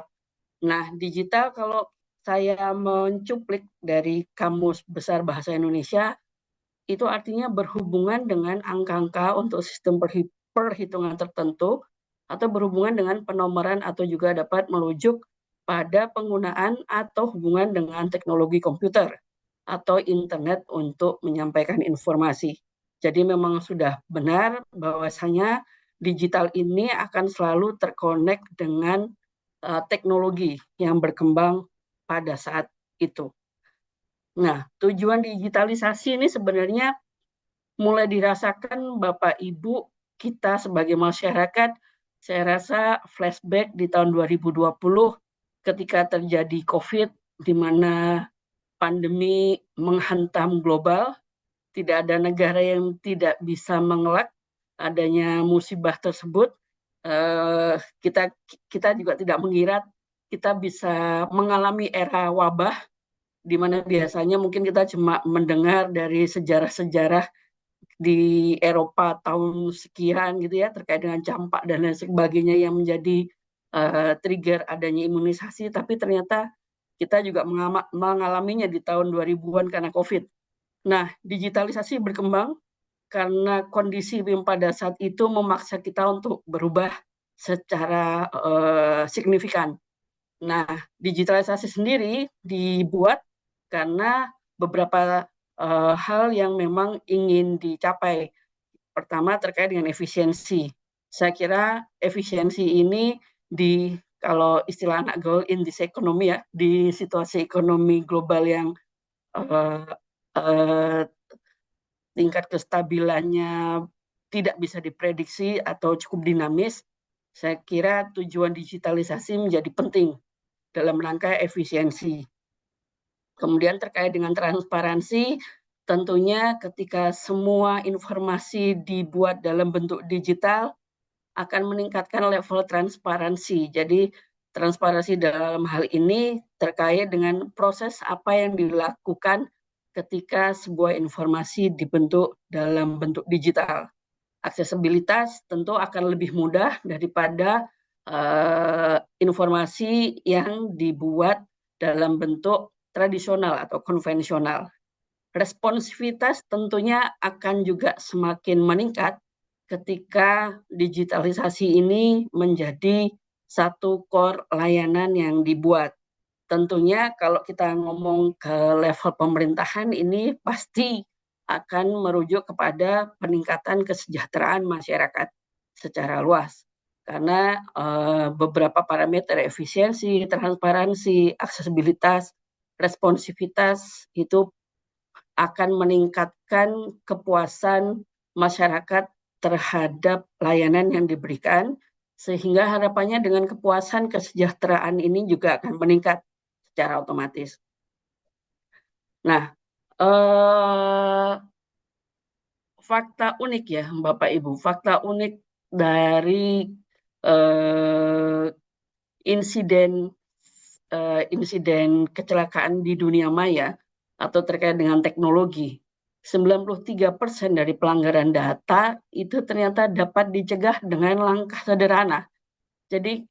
Nah, digital kalau saya mencuplik dari Kamus Besar Bahasa Indonesia, itu artinya berhubungan dengan angka-angka untuk sistem perhitungan tertentu atau berhubungan dengan penomoran atau juga dapat merujuk pada penggunaan atau hubungan dengan teknologi komputer atau internet untuk menyampaikan informasi. Jadi memang sudah benar bahwasanya digital ini akan selalu terkonek dengan teknologi yang berkembang pada saat itu. Nah, tujuan digitalisasi ini sebenarnya mulai dirasakan Bapak Ibu kita sebagai masyarakat, saya rasa flashback di tahun 2020 ketika terjadi COVID, di mana pandemi menghantam global, tidak ada negara yang tidak bisa mengelak adanya musibah tersebut. Kita juga tidak mengira kita bisa mengalami era wabah, di mana biasanya mungkin kita cuma mendengar dari sejarah-sejarah di Eropa tahun sekian gitu ya, terkait dengan campak dan lain sebagainya yang menjadi trigger adanya imunisasi, tapi ternyata kita juga mengalaminya di tahun 2000-an karena COVID. Nah, digitalisasi berkembang karena kondisi pada saat itu memaksa kita untuk berubah secara signifikan. Nah, digitalisasi sendiri dibuat karena beberapa hal yang memang ingin dicapai. Pertama, terkait dengan efisiensi. Saya kira efisiensi ini kalau istilah anak gaul in this economy ya, di situasi ekonomi global yang tingkat kestabilannya tidak bisa diprediksi atau cukup dinamis, saya kira tujuan digitalisasi menjadi penting dalam rangka efisiensi. Kemudian terkait dengan transparansi, tentunya ketika semua informasi dibuat dalam bentuk digital akan meningkatkan level transparansi. Jadi transparansi dalam hal ini terkait dengan proses apa yang dilakukan ketika sebuah informasi dibentuk dalam bentuk digital. Aksesibilitas tentu akan lebih mudah daripada informasi yang dibuat dalam bentuk tradisional atau konvensional. Responsivitas tentunya akan juga semakin meningkat ketika digitalisasi ini menjadi satu core layanan yang dibuat. Tentunya kalau kita ngomong ke level pemerintahan ini pasti akan merujuk kepada peningkatan kesejahteraan masyarakat secara luas. Karena beberapa parameter efisiensi, transparansi, aksesibilitas, responsivitas itu akan meningkatkan kepuasan masyarakat terhadap layanan yang diberikan, sehingga harapannya dengan kepuasan kesejahteraan ini juga akan meningkat secara otomatis. Nah, fakta unik ya Bapak Ibu, fakta unik dari insiden kecelakaan di dunia maya atau terkait dengan teknologi. 93% dari pelanggaran data itu ternyata dapat dicegah dengan langkah sederhana. Jadi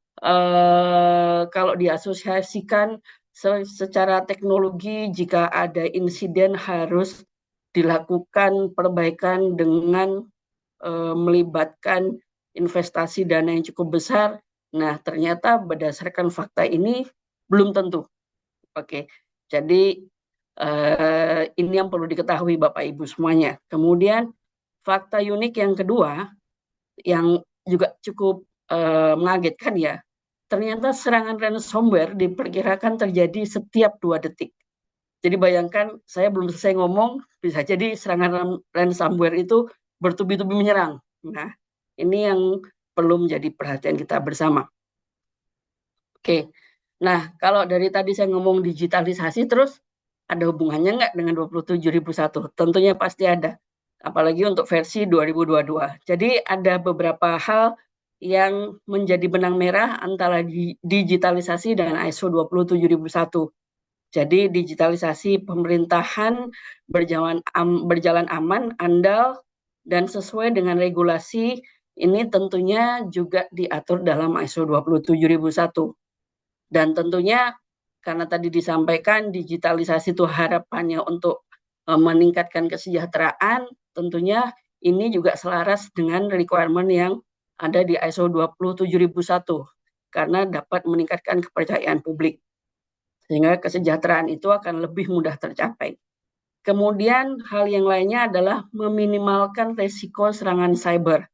kalau diasosiasikan secara teknologi, jika ada insiden harus dilakukan perbaikan dengan melibatkan investasi dana yang cukup besar. Nah, ternyata berdasarkan fakta ini belum tentu. Oke, jadi ini yang perlu diketahui Bapak Ibu semuanya. Kemudian fakta unik yang kedua yang juga cukup mengagetkan ya, ternyata serangan ransomware diperkirakan terjadi setiap 2 detik. Jadi bayangkan, saya belum selesai ngomong, bisa jadi serangan ransomware itu bertubi-tubi menyerang. Nah, ini yang perlu menjadi perhatian kita bersama. Oke, nah kalau dari tadi saya ngomong digitalisasi, terus ada hubungannya nggak dengan 27.001? Tentunya pasti ada, apalagi untuk versi 2022. Jadi ada beberapa hal yang menjadi benang merah antara digitalisasi dan ISO 27001. Jadi digitalisasi pemerintahan berjalan aman, andal, dan sesuai dengan regulasi ini tentunya juga diatur dalam ISO 27001. Dan tentunya karena tadi disampaikan digitalisasi itu harapannya untuk meningkatkan kesejahteraan, tentunya ini juga selaras dengan requirement yang ada di ISO 27001 karena dapat meningkatkan kepercayaan publik, sehingga kesejahteraan itu akan lebih mudah tercapai. Kemudian hal yang lainnya adalah meminimalkan resiko serangan cyber.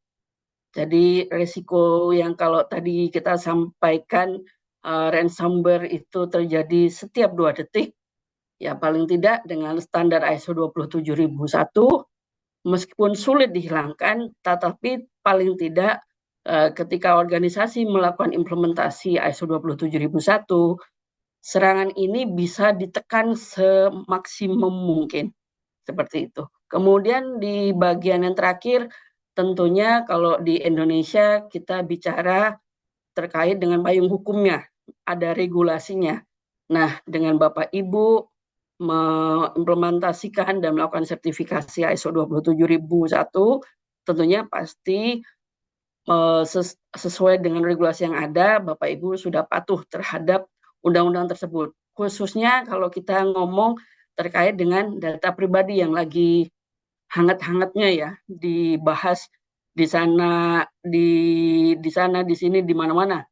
Jadi resiko yang kalau tadi kita sampaikan ransomware itu terjadi setiap 2 detik, ya paling tidak dengan standar ISO 27001, meskipun sulit dihilangkan, tetapi paling tidak ketika organisasi melakukan implementasi ISO 27001, serangan ini bisa ditekan semaksimum mungkin. Seperti itu. Kemudian di bagian yang terakhir, tentunya kalau di Indonesia kita bicara terkait dengan payung hukumnya, ada regulasinya. Nah, dengan Bapak Ibu mengimplementasikan dan melakukan sertifikasi ISO 27001, tentunya pasti sesuai dengan regulasi yang ada, Bapak Ibu sudah patuh terhadap undang-undang tersebut. Khususnya kalau kita ngomong terkait dengan data pribadi yang lagi hangat-hangatnya ya dibahas di sana, di sini, di mana-mana.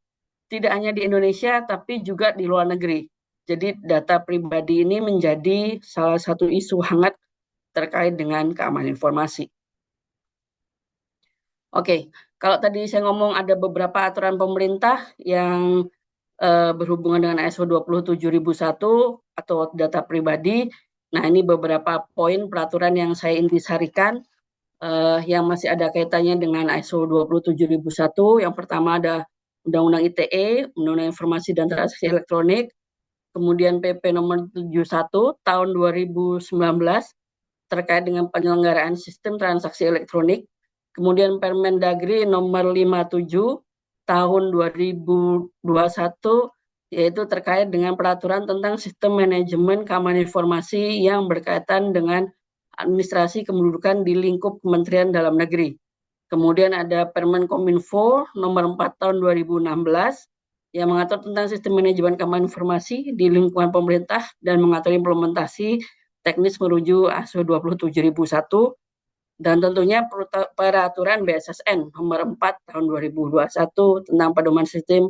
Tidak hanya di Indonesia, tapi juga di luar negeri. Jadi data pribadi ini menjadi salah satu isu hangat terkait dengan keamanan informasi. Oke, kalau tadi saya ngomong ada beberapa aturan pemerintah yang berhubungan dengan ISO 27001 atau data pribadi. Nah, ini beberapa poin peraturan yang saya intisarikan yang masih ada kaitannya dengan ISO 27001. Yang pertama ada Undang-Undang ITE, Undang-Undang Informasi dan Transaksi Elektronik, kemudian PP nomor 71 tahun 2019 terkait dengan penyelenggaraan sistem transaksi elektronik, kemudian Permendagri nomor 57 tahun 2021 yaitu terkait dengan peraturan tentang sistem manajemen keamanan informasi yang berkaitan dengan administrasi kependudukan di lingkup Kementerian Dalam Negeri. Kemudian ada Permenkominfo nomor 4 tahun 2016 yang mengatur tentang sistem manajemen keamanan informasi di lingkungan pemerintah dan mengatur implementasi teknis menuju ISO 27001 dan tentunya peraturan BSSN nomor 4 tahun 2021 tentang pedoman sistem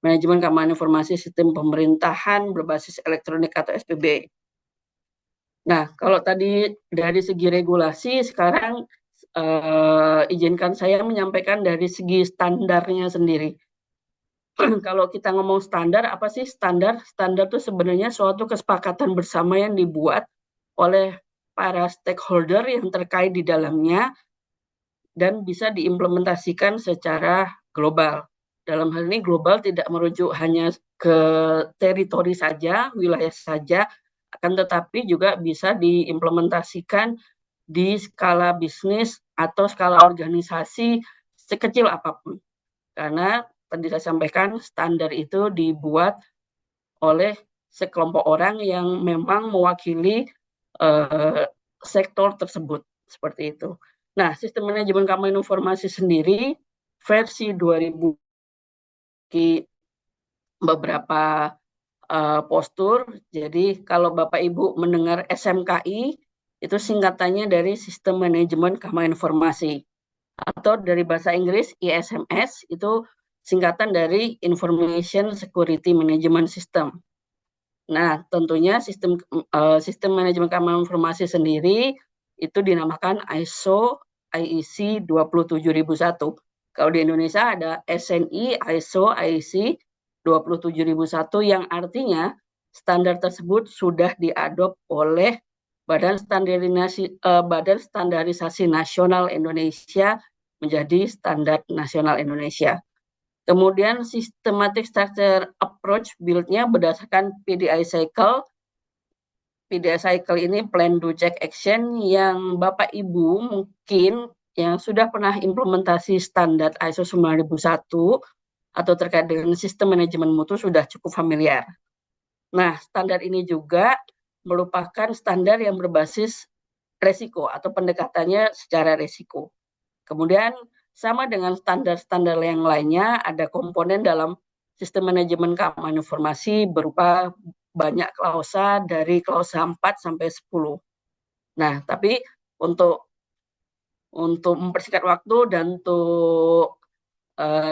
manajemen keamanan informasi sistem pemerintahan berbasis elektronik atau SPB. Nah, kalau tadi dari segi regulasi, sekarang izinkan saya menyampaikan dari segi standarnya sendiri. Kalau kita ngomong standar, apa sih standar? Standar itu sebenarnya suatu kesepakatan bersama yang dibuat oleh para stakeholder yang terkait di dalamnya dan bisa diimplementasikan secara global. Dalam hal ini global tidak merujuk hanya ke teritori saja, wilayah saja, akan tetapi juga bisa diimplementasikan di skala bisnis atau skala organisasi sekecil apapun. Karena tadi saya sampaikan standar itu dibuat oleh sekelompok orang yang memang mewakili sektor tersebut, seperti itu. Nah, sistem manajemen keamanan informasi sendiri versi 2000 beberapa postur. Jadi kalau Bapak Ibu mendengar SMKI itu singkatannya dari Sistem Manajemen Keamanan Informasi atau dari bahasa Inggris ISMS itu singkatan dari Information Security Management System. Nah, tentunya sistem manajemen keamanan informasi sendiri itu dinamakan ISO IEC 27001. Kalau di Indonesia ada SNI ISO IEC 27001 yang artinya standar tersebut sudah diadop oleh Badan Standarisasi Nasional Indonesia menjadi standar nasional Indonesia. Kemudian systematic structure approach build-nya berdasarkan PDI cycle. PDI cycle ini plan do check action yang Bapak Ibu mungkin yang sudah pernah implementasi standar ISO 9001 atau terkait dengan sistem manajemen mutu sudah cukup familiar. Nah, standar ini juga merupakan standar yang berbasis resiko atau pendekatannya secara resiko. Kemudian sama dengan standar-standar yang lainnya, ada komponen dalam sistem manajemen keamanan informasi berupa banyak klausa dari klausa 4 sampai 10. Nah, tapi untuk mempersingkat waktu dan untuk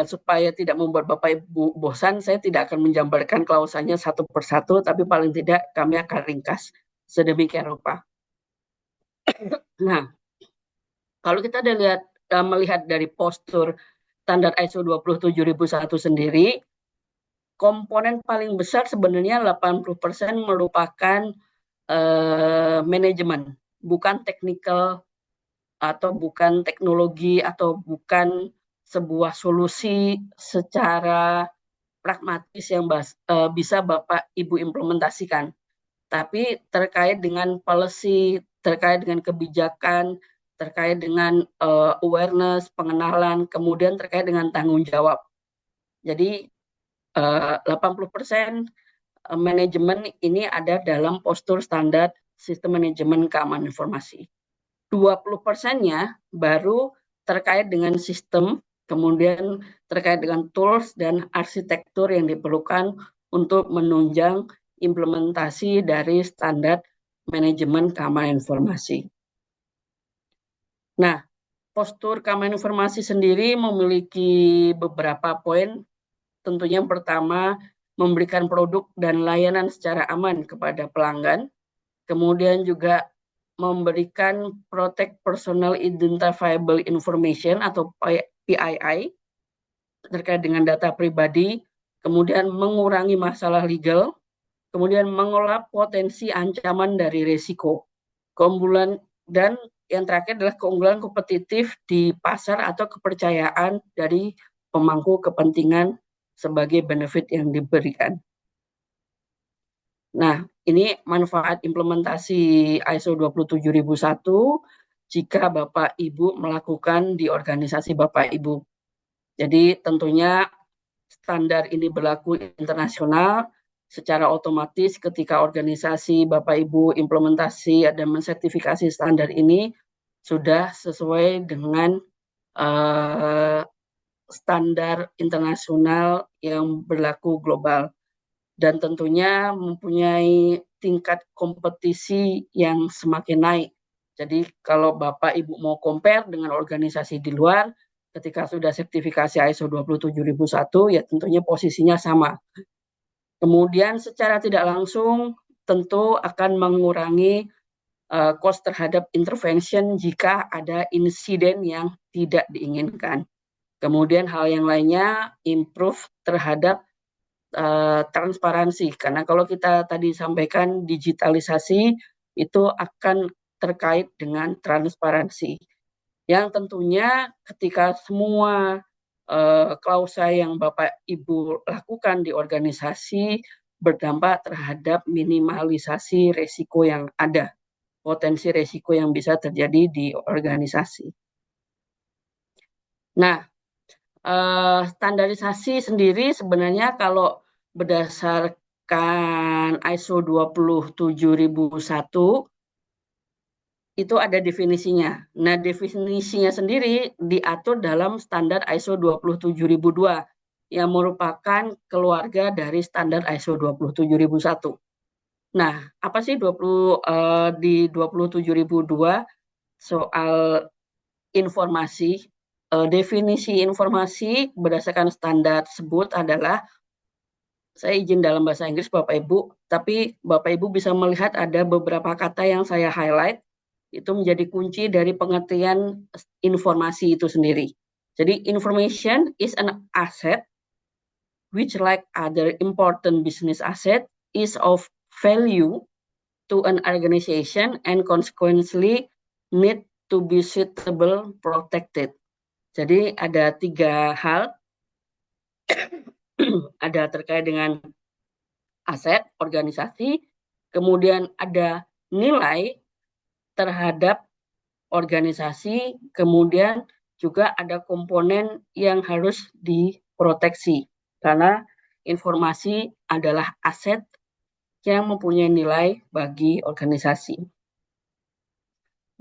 supaya tidak membuat Bapak Ibu bosan, saya tidak akan menjabarkan klausanya satu persatu, tapi paling tidak kami akan ringkas sedemikian rupa. Nah, kalau kita melihat dari postur standar ISO 27001 sendiri, komponen paling besar sebenarnya 80% merupakan manajemen, bukan technical atau bukan teknologi atau bukan sebuah solusi secara pragmatis yang bisa Bapak Ibu implementasikan, tapi terkait dengan policy, terkait dengan kebijakan, terkait dengan awareness, pengenalan, kemudian terkait dengan tanggung jawab. Jadi 80% manajemen ini ada dalam postur standar sistem manajemen keamanan informasi. 20%-nya baru terkait dengan sistem, kemudian terkait dengan tools dan arsitektur yang diperlukan untuk menunjang implementasi dari standar manajemen keamanan informasi. Nah, postur keamanan informasi sendiri memiliki beberapa poin. Tentunya yang pertama, memberikan produk dan layanan secara aman kepada pelanggan. Kemudian juga memberikan Protect Personal Identifiable Information atau PII terkait dengan data pribadi, kemudian mengurangi masalah legal, kemudian mengolah potensi ancaman dari risiko. Keunggulan dan yang terakhir adalah keunggulan kompetitif di pasar atau kepercayaan dari pemangku kepentingan sebagai benefit yang diberikan. Nah, ini manfaat implementasi ISO 27001 jika Bapak Ibu melakukan di organisasi Bapak Ibu. Jadi tentunya standar ini berlaku internasional, secara otomatis ketika organisasi Bapak Ibu implementasi dan mensertifikasi standar ini sudah sesuai dengan standar internasional yang berlaku global. Dan tentunya mempunyai tingkat kompetisi yang semakin naik. Jadi kalau Bapak Ibu mau compare dengan organisasi di luar, ketika sudah sertifikasi ISO 27001, ya tentunya posisinya sama. Kemudian secara tidak langsung tentu akan mengurangi cost terhadap intervention jika ada insiden yang tidak diinginkan. Kemudian hal yang lainnya, improve terhadap transparansi, karena kalau kita tadi sampaikan digitalisasi itu akan terkait dengan transparansi yang tentunya ketika semua klausa yang Bapak Ibu lakukan di organisasi berdampak terhadap minimalisasi resiko yang ada, potensi resiko yang bisa terjadi di organisasi. Nah, standarisasi sendiri sebenarnya kalau berdasarkan ISO 27001 itu ada definisinya. Nah, definisinya sendiri diatur dalam standar ISO 27002 yang merupakan keluarga dari standar ISO 27001. Nah, apa sih di 27002 soal informasi? Definisi informasi berdasarkan standar tersebut adalah, saya izin dalam bahasa Inggris Bapak Ibu, tapi Bapak Ibu bisa melihat ada beberapa kata yang saya highlight, itu menjadi kunci dari pengertian informasi itu sendiri. Jadi information is an asset which like other important business asset is of value to an organization and consequently need to be suitable protected. Jadi ada 3 hal, ada terkait dengan aset organisasi, kemudian ada nilai terhadap organisasi, kemudian juga ada komponen yang harus diproteksi karena informasi adalah aset yang mempunyai nilai bagi organisasi.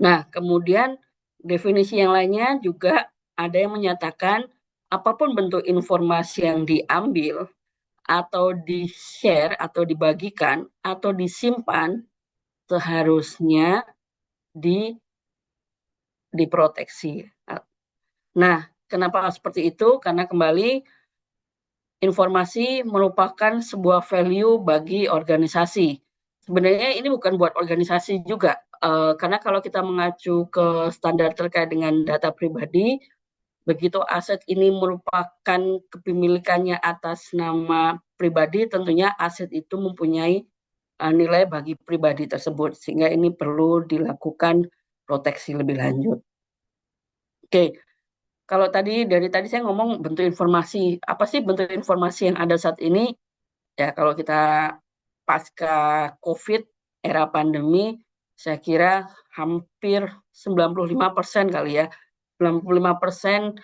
Nah, kemudian definisi yang lainnya juga ada yang menyatakan apapun bentuk informasi yang diambil atau di-share atau dibagikan atau disimpan seharusnya diproteksi. Nah, kenapa seperti itu? Karena kembali informasi merupakan sebuah value bagi organisasi. Sebenarnya ini bukan buat organisasi juga, karena kalau kita mengacu ke standar terkait dengan data pribadi, begitu aset ini merupakan kepemilikannya atas nama pribadi, tentunya aset itu mempunyai nilai bagi pribadi tersebut, sehingga ini perlu dilakukan proteksi lebih lanjut. Oke, Kalau dari tadi saya ngomong bentuk informasi, apa sih bentuk informasi yang ada saat ini? Ya, kalau kita pasca COVID, era pandemi, saya kira hampir 95% kali ya. 95%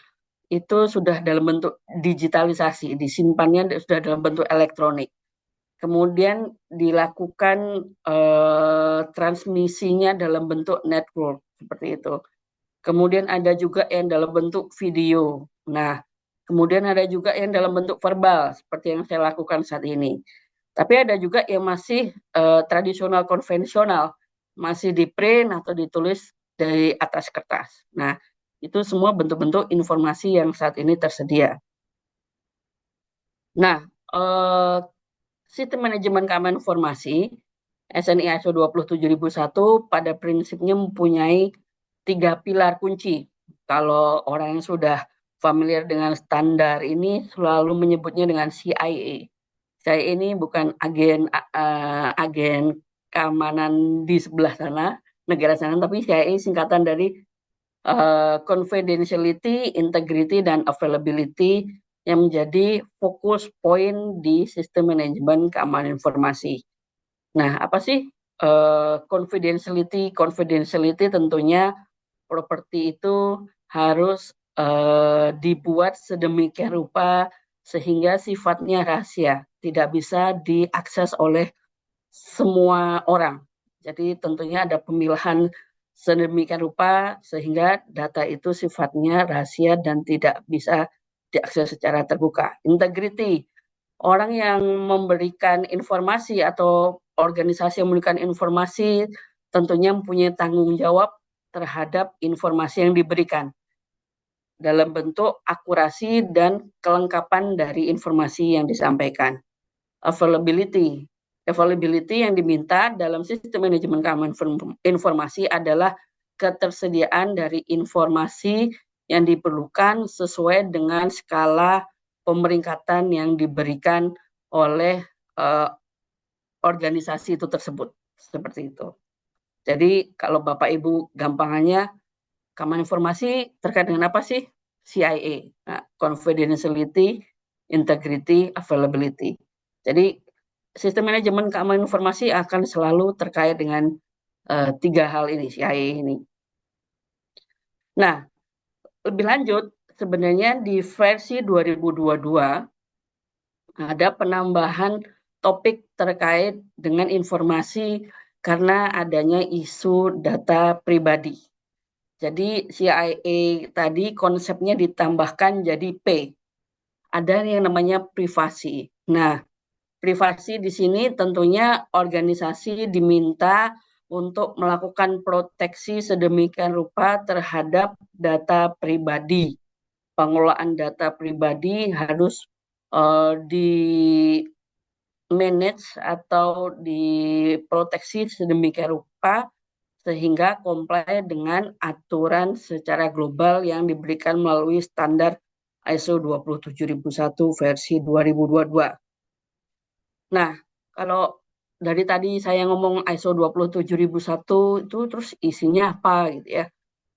itu sudah dalam bentuk digitalisasi, disimpannya sudah dalam bentuk elektronik. Kemudian dilakukan transmisinya dalam bentuk network, seperti itu. Kemudian ada juga yang dalam bentuk video. Nah, kemudian ada juga yang dalam bentuk verbal, seperti yang saya lakukan saat ini. Tapi ada juga yang masih tradisional konvensional, masih di print atau ditulis dari atas kertas. Nah, itu semua bentuk-bentuk informasi yang saat ini tersedia. Nah, sistem manajemen keamanan informasi SNI ISO 27001 pada prinsipnya mempunyai 3 pilar kunci. Kalau orang yang sudah familiar dengan standar ini selalu menyebutnya dengan CIA. CIA ini bukan agen keamanan di sebelah sana, negara sana, tapi CIA singkatan dari confidentiality, integrity, dan availability yang menjadi fokus poin di sistem manajemen keamanan informasi. Nah, apa sih confidentiality? Confidentiality tentunya properti itu harus dibuat sedemikian rupa sehingga sifatnya rahasia, tidak bisa diakses oleh semua orang. Jadi tentunya ada pemilahan sedemikian rupa sehingga data itu sifatnya rahasia dan tidak bisa diakses secara terbuka. Integrity, orang yang memberikan informasi atau organisasi yang memberikan informasi tentunya mempunyai tanggung jawab terhadap informasi yang diberikan dalam bentuk akurasi dan kelengkapan dari informasi yang disampaikan. Availability. Availability yang diminta dalam sistem manajemen keamanan informasi adalah ketersediaan dari informasi yang diperlukan sesuai dengan skala pemeringkatan yang diberikan oleh organisasi itu tersebut. Seperti itu. Jadi kalau Bapak Ibu gampangannya, keamanan informasi terkait dengan apa sih? CIA. Nah, confidentiality, integrity, availability. Jadi sistem manajemen keamanan informasi akan selalu terkait dengan 3 hal ini, CIA ini. Nah, lebih lanjut, sebenarnya di versi 2022 ada penambahan topik terkait dengan informasi karena adanya isu data pribadi. Jadi CIA tadi konsepnya ditambahkan jadi P. Ada yang namanya privasi. Nah, privasi di sini tentunya organisasi diminta untuk melakukan proteksi sedemikian rupa terhadap data pribadi. Pengelolaan data pribadi harus di manage atau diproteksi sedemikian rupa sehingga comply dengan aturan secara global yang diberikan melalui standar ISO 27001 versi 2022. Nah, kalau dari tadi saya ngomong ISO 27001 itu terus isinya apa gitu ya.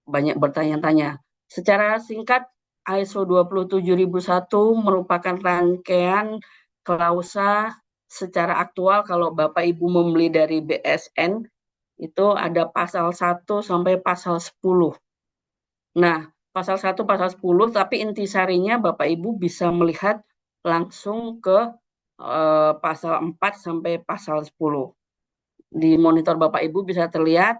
Banyak bertanya-tanya. Secara singkat, ISO 27001 merupakan rangkaian klausa secara aktual kalau Bapak Ibu membeli dari BSN itu ada pasal 1 sampai pasal 10. Nah, pasal 1, pasal 10, tapi intisarinya Bapak Ibu bisa melihat langsung ke pasal 4 sampai pasal 10. Di monitor Bapak Ibu bisa terlihat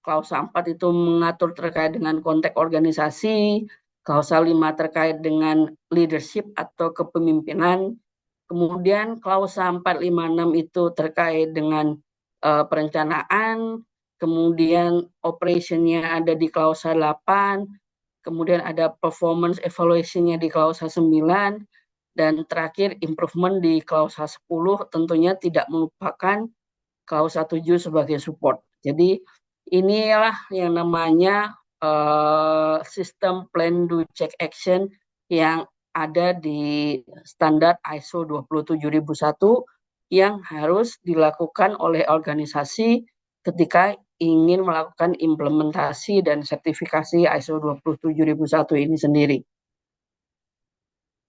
klausa 4 itu mengatur terkait dengan konteks organisasi, klausa 5 terkait dengan leadership atau kepemimpinan, kemudian klausa 4, 5, 6 itu terkait dengan perencanaan, kemudian operation-nya ada di klausa 8, kemudian ada performance evaluation-nya di klausa 9, dan terakhir improvement di klausa 10, tentunya tidak melupakan klausa 7 sebagai support. Jadi inilah yang namanya sistem plan do check action yang ada di standar ISO 27001 yang harus dilakukan oleh organisasi ketika ingin melakukan implementasi dan sertifikasi ISO 27001 ini sendiri.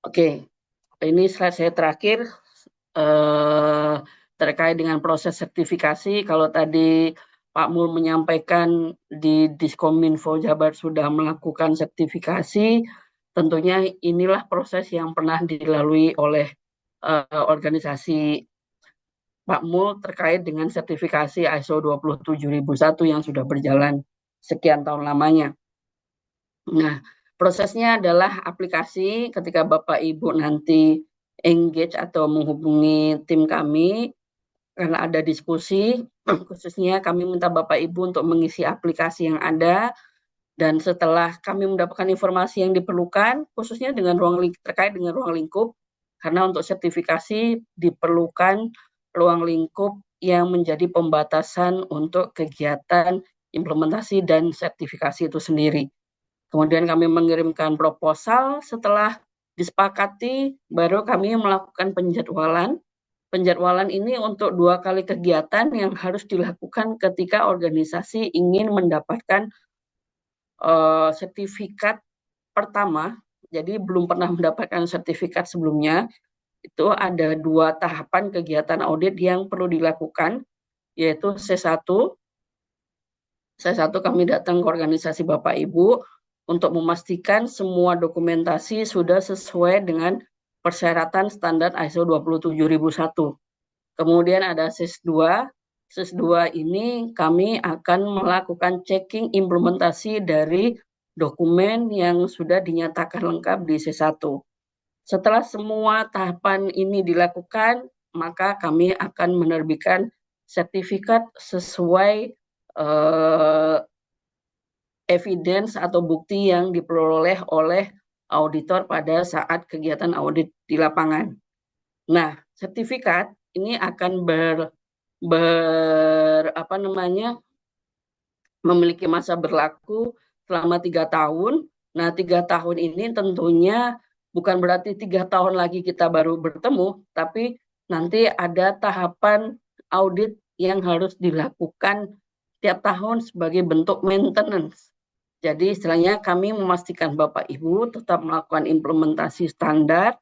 Oke, ini slide saya terakhir terkait dengan proses sertifikasi. Kalau tadi Pak Mul menyampaikan di Diskominfo Jabar sudah melakukan sertifikasi, tentunya inilah proses yang pernah dilalui oleh organisasi Pak Mul terkait dengan sertifikasi ISO 27001 yang sudah berjalan sekian tahun lamanya. Nah, prosesnya adalah aplikasi ketika Bapak Ibu nanti engage atau menghubungi tim kami, karena ada diskusi, khususnya kami minta Bapak Ibu untuk mengisi aplikasi yang ada, dan setelah kami mendapatkan informasi yang diperlukan, khususnya dengan terkait dengan ruang lingkup, karena untuk sertifikasi diperlukan ruang lingkup yang menjadi pembatasan untuk kegiatan implementasi dan sertifikasi itu sendiri. Kemudian kami mengirimkan proposal, setelah disepakati, baru kami melakukan penjadwalan. Penjadwalan ini untuk 2 kali kegiatan yang harus dilakukan ketika organisasi ingin mendapatkan sertifikat pertama, jadi belum pernah mendapatkan sertifikat sebelumnya. Itu ada 2 tahapan kegiatan audit yang perlu dilakukan, yaitu C1. C1 kami datang ke organisasi Bapak Ibu untuk memastikan semua dokumentasi sudah sesuai dengan persyaratan standar ISO 27001. Kemudian ada SIS-2. SIS-2 ini kami akan melakukan checking implementasi dari dokumen yang sudah dinyatakan lengkap di C1. Setelah semua tahapan ini dilakukan, maka kami akan menerbitkan sertifikat sesuai evidence atau bukti yang diperoleh oleh auditor pada saat kegiatan audit di lapangan. Nah, sertifikat ini akan memiliki masa berlaku selama 3 tahun. Nah, 3 tahun ini tentunya bukan berarti 3 tahun lagi kita baru bertemu, tapi nanti ada tahapan audit yang harus dilakukan tiap tahun sebagai bentuk maintenance. Jadi istilahnya kami memastikan Bapak Ibu tetap melakukan implementasi standar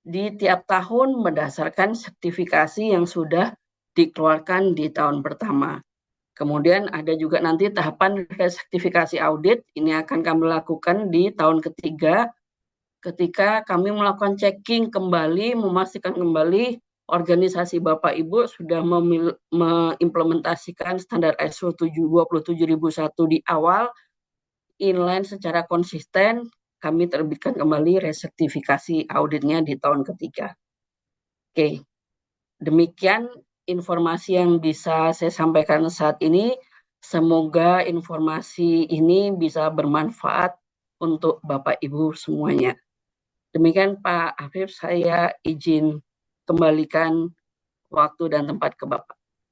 di tiap tahun berdasarkan sertifikasi yang sudah dikeluarkan di tahun pertama. Kemudian ada juga nanti tahapan resertifikasi audit, ini akan kami lakukan di tahun ketiga, ketika kami melakukan checking kembali, memastikan kembali organisasi Bapak Ibu sudah mengimplementasikan standar ISO 27001 di awal, inline secara konsisten, kami terbitkan kembali resertifikasi auditnya di tahun ketiga. Oke, demikian informasi yang bisa saya sampaikan saat ini. Semoga informasi ini bisa bermanfaat untuk Bapak Ibu semuanya. Demikian Pak Afif, saya izin kembalikan waktu dan tempat ke Bapak.